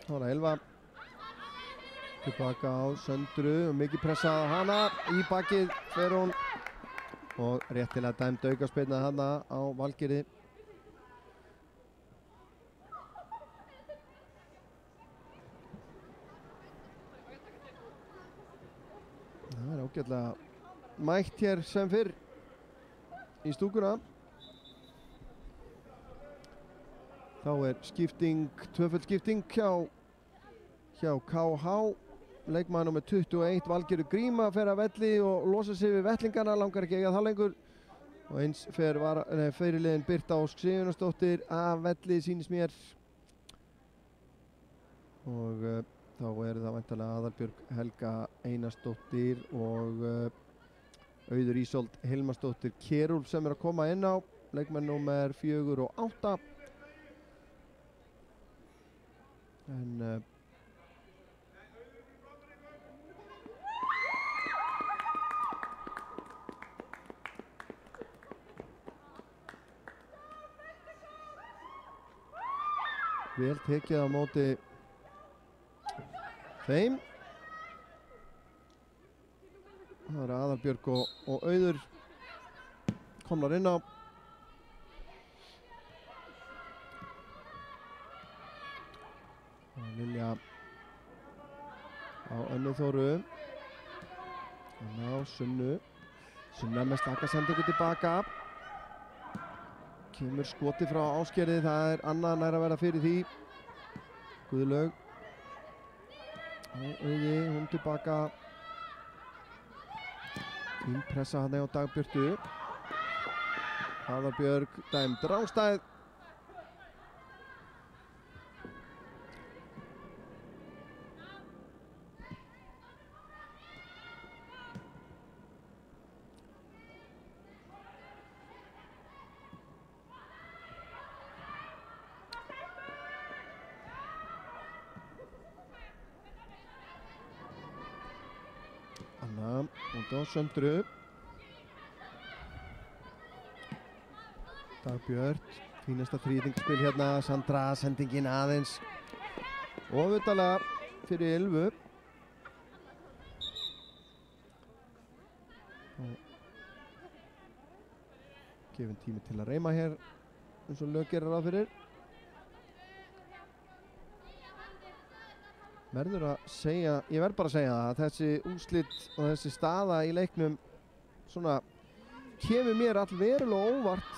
S2: Þóra Ylva tilbaka á Söndru og mikið pressað á hana. Í bakið fer hún og réttilega dæmd aukaspyrna hana á Valgerði. Það er ágætlega mætt hér sem fyrr í stúkuna. Þá er skipting, tvöföld skipting hjá KH. Leikmaður nr. 21 Valgerður Gríma fer af velli og losa sig við vettlingana, langar ekki eiga það lengur. Og eins fer fyrirliðin Birta Ósk Sigurjónsdóttir af velli sýnist mér. Og þá er það væntanlega Aðalbjörg Helga Einarsdóttir og Auður Ísold Hilmarsdóttir Kjerúlf sem er að koma inn á. Leikmenn nr. 4 og 8. En vel tekið á móti þeim. Það er Aðalbjörg og Auður komnar inn á. Lilja á Önnu Þóru. Þannig á Sunnu. Sunna með slaka sendingu tilbaka. Kemur skoti frá Ásgerði, það annað nær að vera fyrir því. Guðlaug. Og Auði, hún tilbaka. Fín pressa hann á Dagbjörtu. Aðarbjörg dæmd rangstæð. Anna, og á Söndru. Dagbjörn, fínasta þrýðingspil hérna, Sandra sendingin aðeins. Og auðvitaðlega fyrir Ylfu. Gefinn tími til að reyma hér, eins og lög gerir ráð fyrir. Verður að segja, ég verð bara að segja það, að þessi úrslit og þessi staða í leiknum svona kemur mér allverulega óvart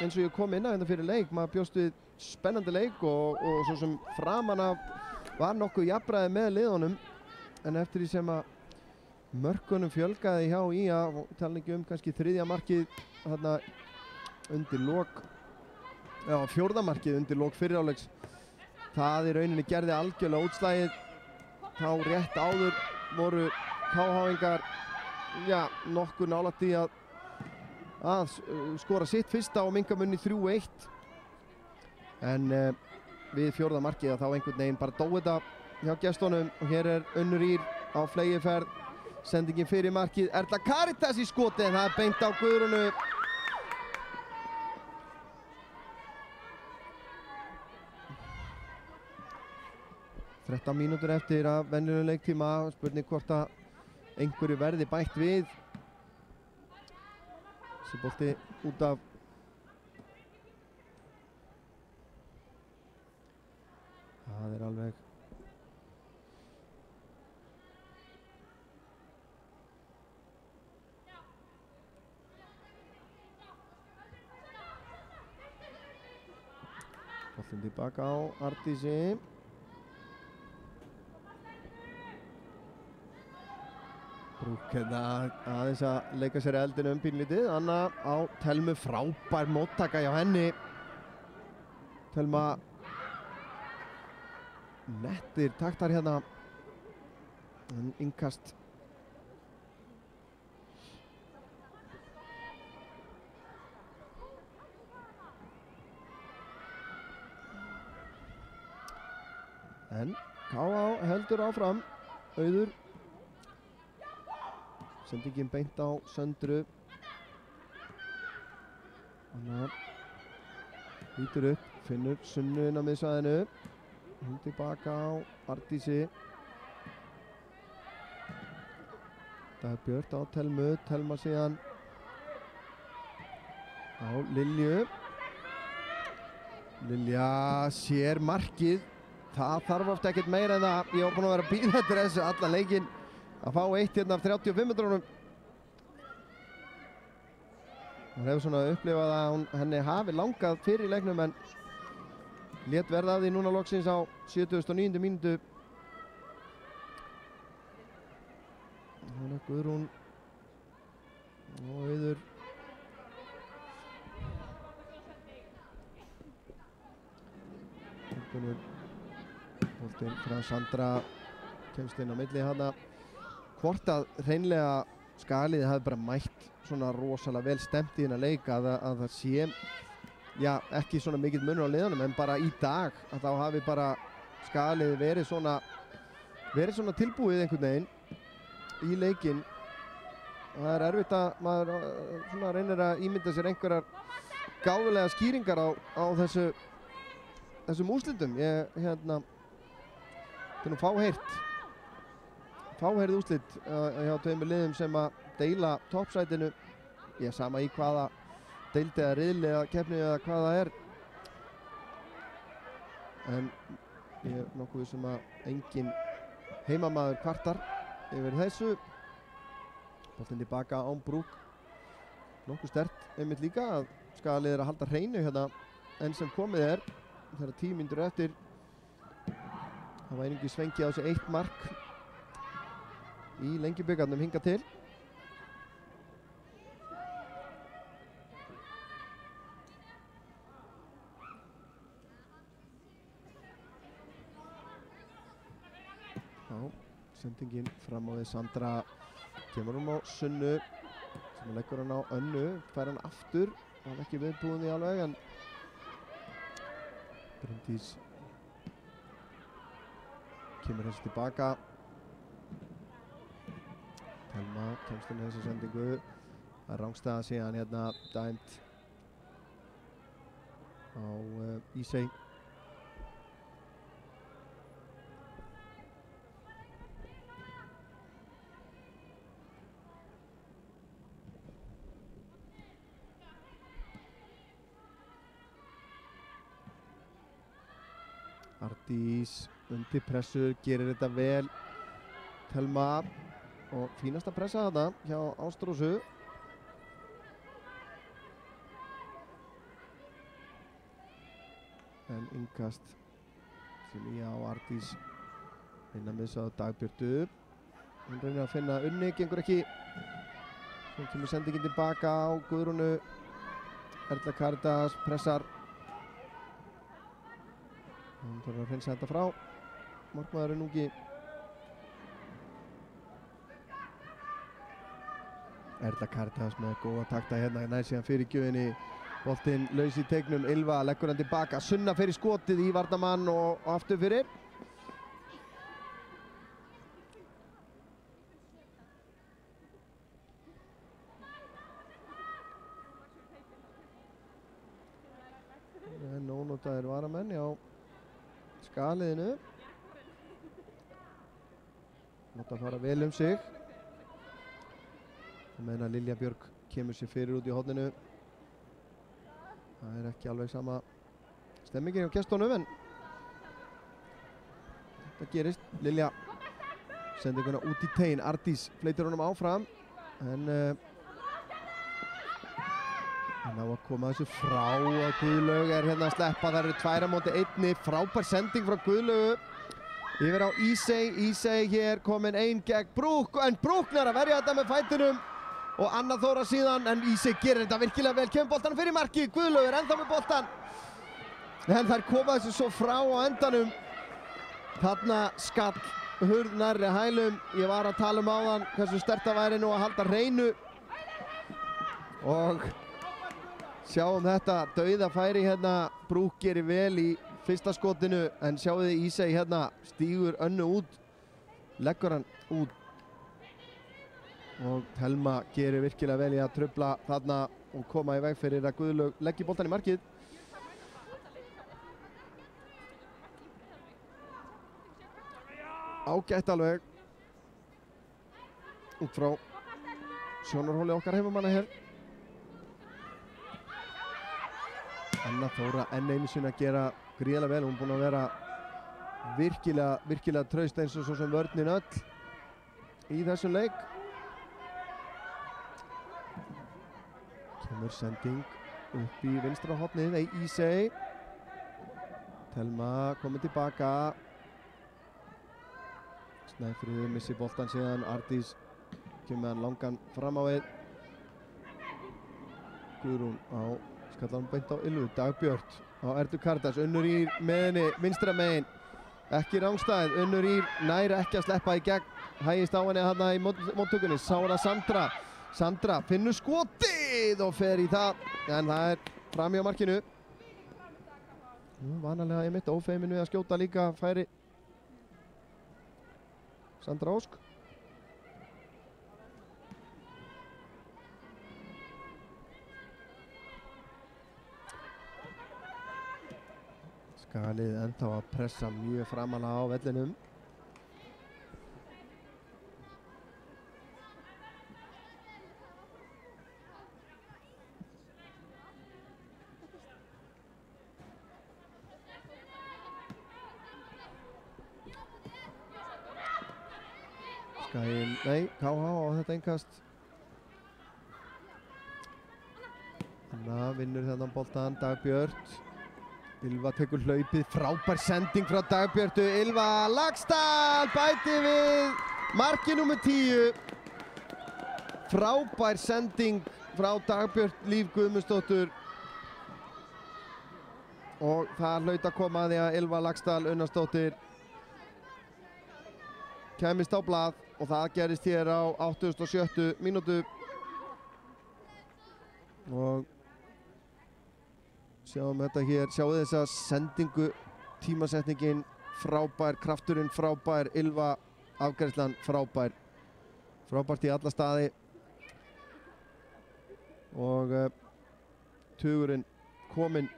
S2: eins og ég kom inn að hérna fyrir leik. Maður bjóst við spennandi leik og svo sem framan af var nokkuð jafnræði með liðunum, en eftir því sem að mörkunum fjölgaði hjá IA, tala ekki kannski þriðja markið þarna undir lok, fjórða markið undir lok fyrri hálfleiks, það í rauninni gerði algjörlega útslagið. Þá rétt áður voru KH-ingar nokkuð nálægt í að skora sitt fyrsta og minnka munni 3-1, en við fjórða markið þá einhvern veginn bara dó þetta hjá gestunum. Og hér er Unnur Ýr á flegiferð, sendingin fyrir markið, Erla Karitas í skoti en það er beint á Guðrúnu. Þrettán mínútur eftir að venjulegum leiktíma, spurning hvort að einhverju verði bætt við. Þessi bolti út af. Það er alveg boltin tilbaka á Arndísi. Brúk hérna aðeins að leika sér eldinu pínlítið. Anna á Telmu, frábær móttaka hjá henni. Telma nettir taktar hérna. En innkast. En KH heldur áfram. Auður. Sendingin beint á Söndru. Anna lítur upp, finnur Sunnu inn á miðsvæðinu. Hún tilbaka á Arndísi. Dagbjörn á Telmu, Telma síðan á Lilju. Lilja sér markið. Það þarf ofta ekkert meira en það. Ég var búinn að vera að bíða eftir þessu allan leikinn. Að fá eitt hérna af 35 metrónum. Hún hefur svona upplifað að henni hafi langað fyrir í leiknum, en lét verða af því núna loksins á 79. mínútu. Þannig að Guðrún og Auður. Boltinn frá Sandra kemst inn á milli hana. Hvort að hreinlega Skaliði hafi bara mætt svona rosalega vel stemt í hérna leik að það sé ekki svona mikill munur á liðunum, en bara í dag að þá hafi bara Skaliði verið svona tilbúið einhvern veginn í leikinn. Það er erfitt að maður svona reynir að ímynda sér einhverjar gáfulega skýringar á þessum úrslitum. Þetta er nú fáheyrð úrslit hjá tveimur liðum sem að deila toppsætinu. Sama í hvaða deild eða riðli eða keppni eða hvað það er. En ég er nokkuð sem að engin heimamaður kvartar yfir þessu. Boltinn tilbaka án Brúk. Nokkuð sterkt einmitt líka að Skagalið að halda hreinu hérna enn sem komið er. Þegar 10 mínútur eftir. Það var einungis svengið á þessu 1 mark í Lengjubikarnum hingað til. Sendingin fram á við Sandra, kemur á Sunnu sem leggur hann á Önnu, fær hann aftur, hann ekki viðbúin því alveg en Bryndís kemur þessu tilbaka. Thelma kemst inn í þessu sendingu, það er rangstæða síðan hérna dæmt á Ísey. Ardís undir pressu, gerir þetta vel. Thelma og fínasta pressa þarna hjá Ástrósu. En innkast Silja og Ardís vinna með þess að Dagbjörtu. Hún reynir að finna Unni, gengur ekki. Svo kemur sendingin tilbaka á Guðrúnu. Erla Karitas pressar. Hún þarf að hreinsa þetta frá. Markmaðurinn ungi. Erla Karitas með góða takta hérna. Nær síðan fyrir gjöfinni. Boltinn laus í teignum. Ylva leggur hann tilbaka. Sunna fyrir skotið í varnarmann og aftur fyrir. En ónotaðir varamenn, já. Skaliðinu. Láta fara vel sig. Það meina Lilja Björg kemur sér fyrir út í horninu. Það er ekki alveg sama stemmingin á gestunum en þetta gerist. Lilja sendinguna út í tein. Ardís fleytir honum áfram en hann á að koma þessu frá og Guðlaug er hérna að sleppa. Það eru 2 á móti 1. Frábær sending frá Guðlaugu yfir á Ísey. Ísey hér komin 1 gegn Brúk en Brúk nær að verja þetta með fætinum og Anna Þóra síðan en Ísey gerir þetta virkilega vel. Kemur boltan fyrir marki. Guðlaug er ennþá með boltan en þær koma þessu svo frá á endanum. Þarna skall hurð nærri hælum. Ég var að tala áðan hversu sterkt það væri nú að halda hreinu og sjáum þetta dauðafæri hérna. Brúk gerir vel í fyrsta skotinu en sjáu þið Ísey hérna stígur Önnu út, leggur hann út og Thelma gerir virkilega vel í að trufla þarna og koma í veg fyrir að Guðlaug leggi boltan í markið. Ágætt alveg út frá sjónarhóli okkar heimamanna hér. Anna Þóra enn einu sinni að gera gríðarlega vel. Hún er búin að vera virkilega traust eins og svo sem vörnin öll í þessum leik. Kemur sending upp í vinstra hornið. Ísey. Thelma komið tilbaka. Snæfríður missi boltan síðan. Ardís kemur með hann langan fram á við. Guðrún á skallar hann beint á Ylvu. Dagbjört á Erlu Karitas. Unnur Ír með henni vinstra megin. Ekki rangstæð. Unnur Ír nær ekki að sleppa í gegn. Hægist á henni þarna í móttökunni. Sára Sandra. Sandra finnur skotið og fer í það. En það er fram hjá markinu. Vanalega einmitt ófeimin við að skjóta líka færi Sandra Ósk. Skagalið ennþá að pressa mjög framalega á vellinum. Skaginn, nei, KH á þetta innkast Sunna vinnur þennan boltan, Dagbjört. Ylva tekur hlaupið, frábær sending frá Dagbjörtu. Ylva Laxdal bæti við marki númer 10. Frábær sending frá Dagbjört Líf Guðmundsdóttur. Og það hlaut að koma að því að Ylva Laxdal Unnarsdóttir kemist á blað og það gerist hér á 87. mínútu. Og sjáum þetta hér, sjáum þessa sendingu, tímasetningin frábær, krafturinn frábær, Ylva afgreiðslan frábær. Frábært í alla staði. Og tugurinn kominn.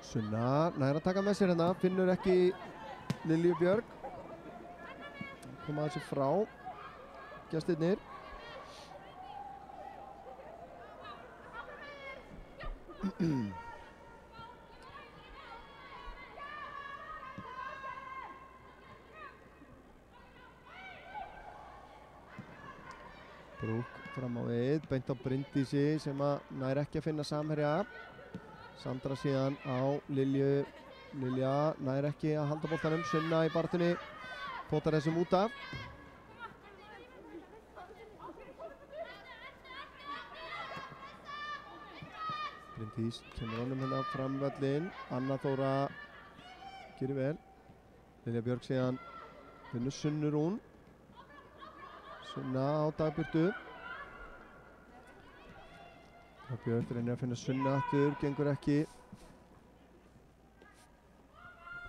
S2: Sunna nær að taka með sér hérna, finnur ekki Lilju Björg. Koma að sér frá, gestirnir. Brúk fram á við, beint á Bryndísi sem að nær ekki að finna samherja. Sandra síðan á Lilju. Lilja nær ekki að halda boltanum. Sunna í bartunni, potar þessum út af. Bryndís kemur honum hérna fram völlin. Anna Þóra gerir vel. Lilja Björg síðan finnur Sunnu Rún. Sunna á Dagbjörtu. Dagbjört reynir að finna Sunnu aftur, gengur ekki.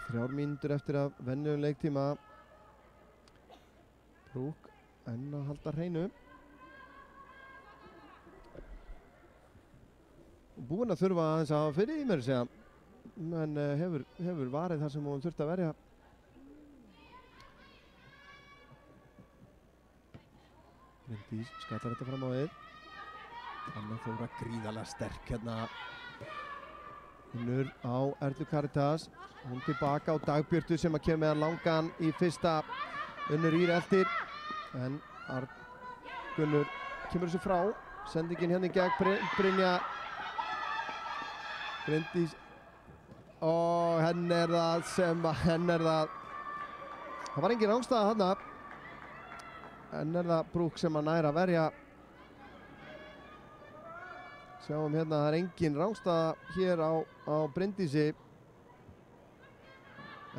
S2: 3 mínútur eftir af venjulegum leiktíma. Brúk enn að halda hreinu. Búinn að þurfa aðeins að hafa fyrir í mér segja. En hefur varið þar sem hún þurfti að verja. Bryndís skallar þetta fram á við. Anna Þóra gríðarlega sterk hérna. Unnur á Erlu Karitas. Hún tilbaka á Dagbjörtu sem að kemur með langan í fyrsta. Unnur ír eldir. En Gunnur kemur þessu frá. Sendingin hérna í gegn Brynja. Bryndís. Og henn er það sem að það var engin rangstaða þarna. Enn er það Brúk sem að næra að verja. Sjáum hérna, það er engin rangstaða hér á Bryndísi.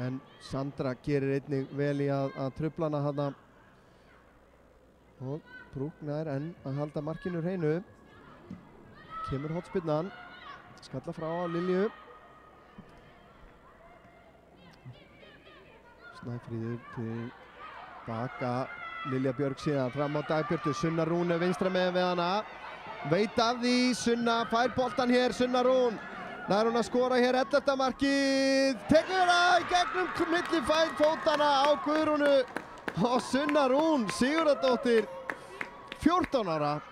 S2: En Sandra gerir einnig vel í að trufla hana þarna. Og Brúk nær enn að halda markinu hreinu. Kemur hornspyrnan. Skalla frá á Lilju. Snæfríður til baka. Lilja Björg síðan fram á Dagbjörtu. Sunna Rún er vinstra með við hana. Veit af því, Sunna fær boltan hér, Sunna Rún. Nær hún að skora hér 11. markið. Tekur það í gegnum milli fótana á Guðrúnu. Og Sunna Rún, Sigurðardóttir, 14 ára,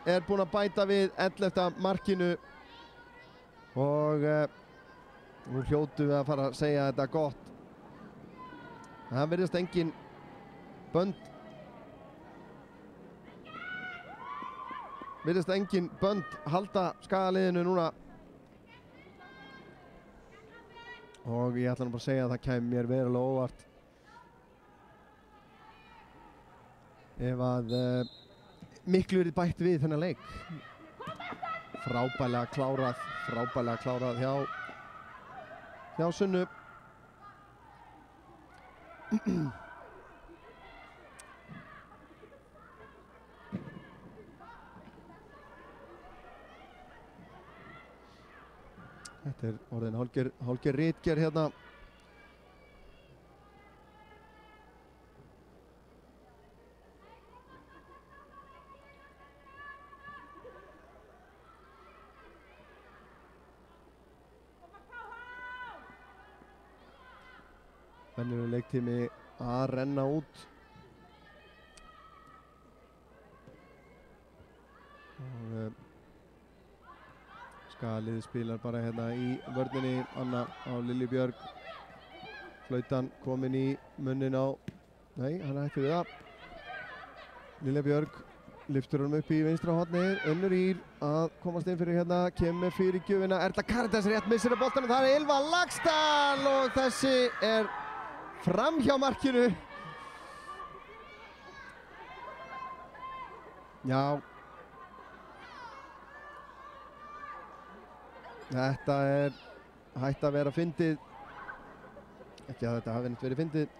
S2: er búin að bæta við 11. markinu. Og nú hljótu við að fara að segja þetta gott. Það virðist engin bönd. Virðist engin bönd halda Skagaliðinu núna. Og ég ætla nú bara að segja að það kæmi mér verulega óvart ef að miklu verið bætt við þennan leik. Frábærlega klárað hjá Sunnu. Þetta er orðin hálfgerð ritgerð hérna. Venjulegur leiktími að renna út. Og Skaliði spilar bara hérna í vörninni, Anna á Lilju Björg. Flautan komin í munnin á, nei, hann hætti við það. Lilja Björg lyftur honum upp í vinstra hornið, Unnur Ýr að komast inn fyrir hérna, kemur fyrir gjöfina, Erla Caritas rétt missir að boltanum, það er Ylva Laxdal og þessi er framhjá markinu. Já, þetta er hætt að vera fyndið, ekki að þetta hafi neitt verið fyndið.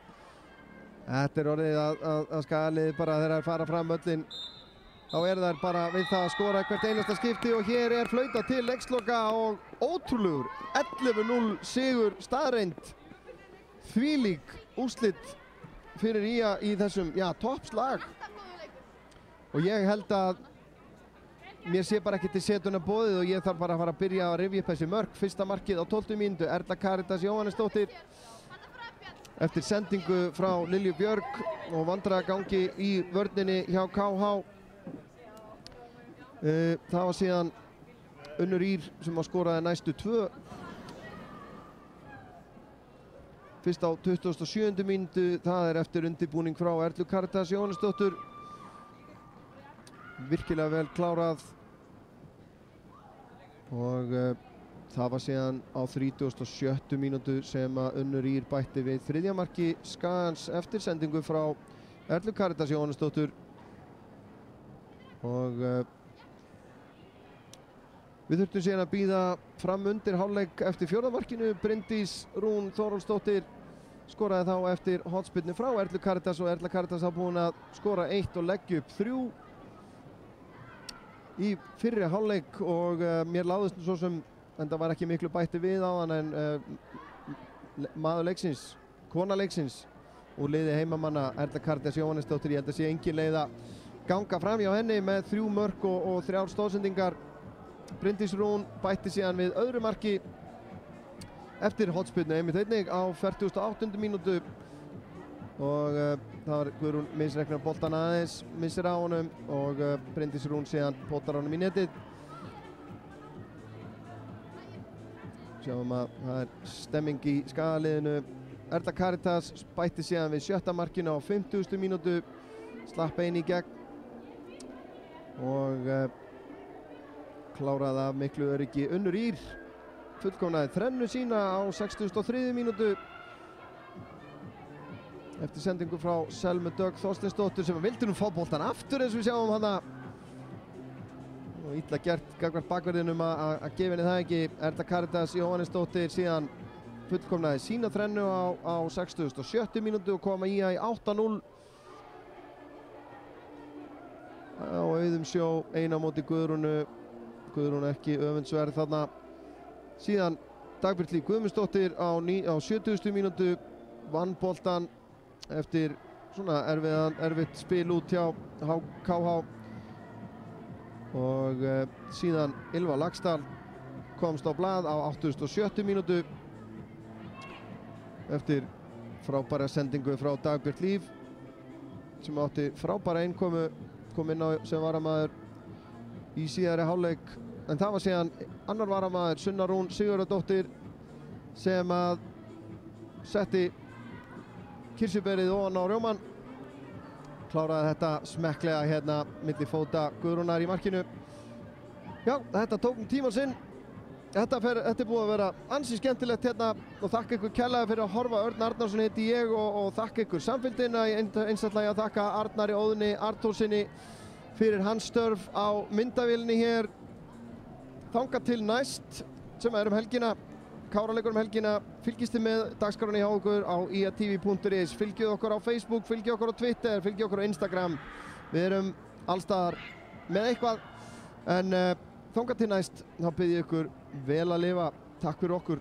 S2: Þetta er orðið að Skalið bara þegar þær fara fram öllin. Þá er þær bara við það að skora hvert einasta skipti og hér er flauta til leiksloka og ótrúlegur 11-0 sigur staðreind. Þvílík úrslit fyrir IA í þessum, já, toppslag. Og ég held að mér sé bara ekki til setuna boðið og ég þarf bara að fara að byrja að rifja upp þessi mörk. Fyrsta markið á 12. mínútu, Erla Caritas Jóhannesdóttir. Eftir sendingu frá Lilju Björg og vandræðagangi í vörninni hjá KH. Það var síðan Unnur Ýr sem skoraði næstu 2. Fyrst á 27. mínútu, það er eftir undirbúning frá Erlu Caritas Jóhannesdóttur. Virkilega vel klárað. Og það var síðan á 37. mínútu sem að Unnur Ýr bætti við 3. marki Skagans eftir sendingu frá Erlu Caritas Jóhannesdóttur. Og við þurftum síðan að bíða fram undir hálfleik eftir 4. markinu. Bryndís Rún Þórólfsdóttir skoraði þá eftir hornspyrnu frá Erlu Caritas og Erla Caritas hafa búin að skora 1 og leggja upp 3 í fyrri hálfleik og mér láðist svo sem, en það var ekki miklu bætti við á hann, en maður leiksins, kona leiksins og liði heimamanna Erla Caritas Jóhannesdóttir, ég held að sé engin leið að ganga fram hjá henni með 3 mörk og 3 stóðsendingar. Bryndís Rún bætti síðan við öðru marki eftir hornspyrnu einmitt einnig á 48. mínútu og það var Guðrún misreiknar boltan aðeins, missir á honum og Bryndís Rún síðan potar honum í netið. Sjáum að það er stemming í Skagaliðinu. Erla Caritas bætti síðan við 7. markinu á 50. mínútu, slapp einn í gegn og kláraði af miklu öryggi. Unnur Ýr fullkomnaði þrennu sína á 63. mínútu eftir sendingu frá Selmu Dögg Þorsteinsdóttur sem vildi nú fá boltan aftur eins og við sjáum hana. Og illa gert gagnvart bakverðinum að gefa henni það ekki. Erla Caritas Jóhannesdóttir síðan fullkomnaði sína þrennu á 67. mínútu og koma í 8-0. Á auðum sjó, eina móti Guðrúnu. Guðrún ekki öfundsverð þarna. Síðan Dagbjört Líf Guðmundsdóttir á 70. mínútu vann boltan eftir svona erfitt spil út hjá KH og síðan Ylva Laxdal komst á blað á 87. mínútu eftir frábæra sendingu frá Dagbjört Líf sem átti frábæra innkomu, kom inn á sem varamaður í síðari hálfleik, en það var síðan annar varamaður, Sunna Rún Sigurðardóttir, sem að setti kirsuberið ofan á rjóman. Kláraði þetta smekklega hérna milli fóta Guðrúnar í markinu. Já, þetta tók tíma sinn. Þetta er búið að vera ansi skemmtilegt hérna og þakka ykkur kærlega fyrir að horfa. Örn Arnarsson heiti ég og þakka ykkur samfylgdina. Einstaklega að þakka Arnari Óðni Arnþórsinni fyrir hans störf á myndavélinni hér. Þangað til næst sem er helgina, Káraleikur helgina. Fylgist þið með dagskráni hjá okkur á iatv.is. Fylgjið okkur á Facebook, fylgjið okkur á Twitter, fylgjið okkur á Instagram. Við erum allstaðar með eitthvað, en þangað til næst þá bið ég ykkur vel að lifa. Takk fyrir okkur.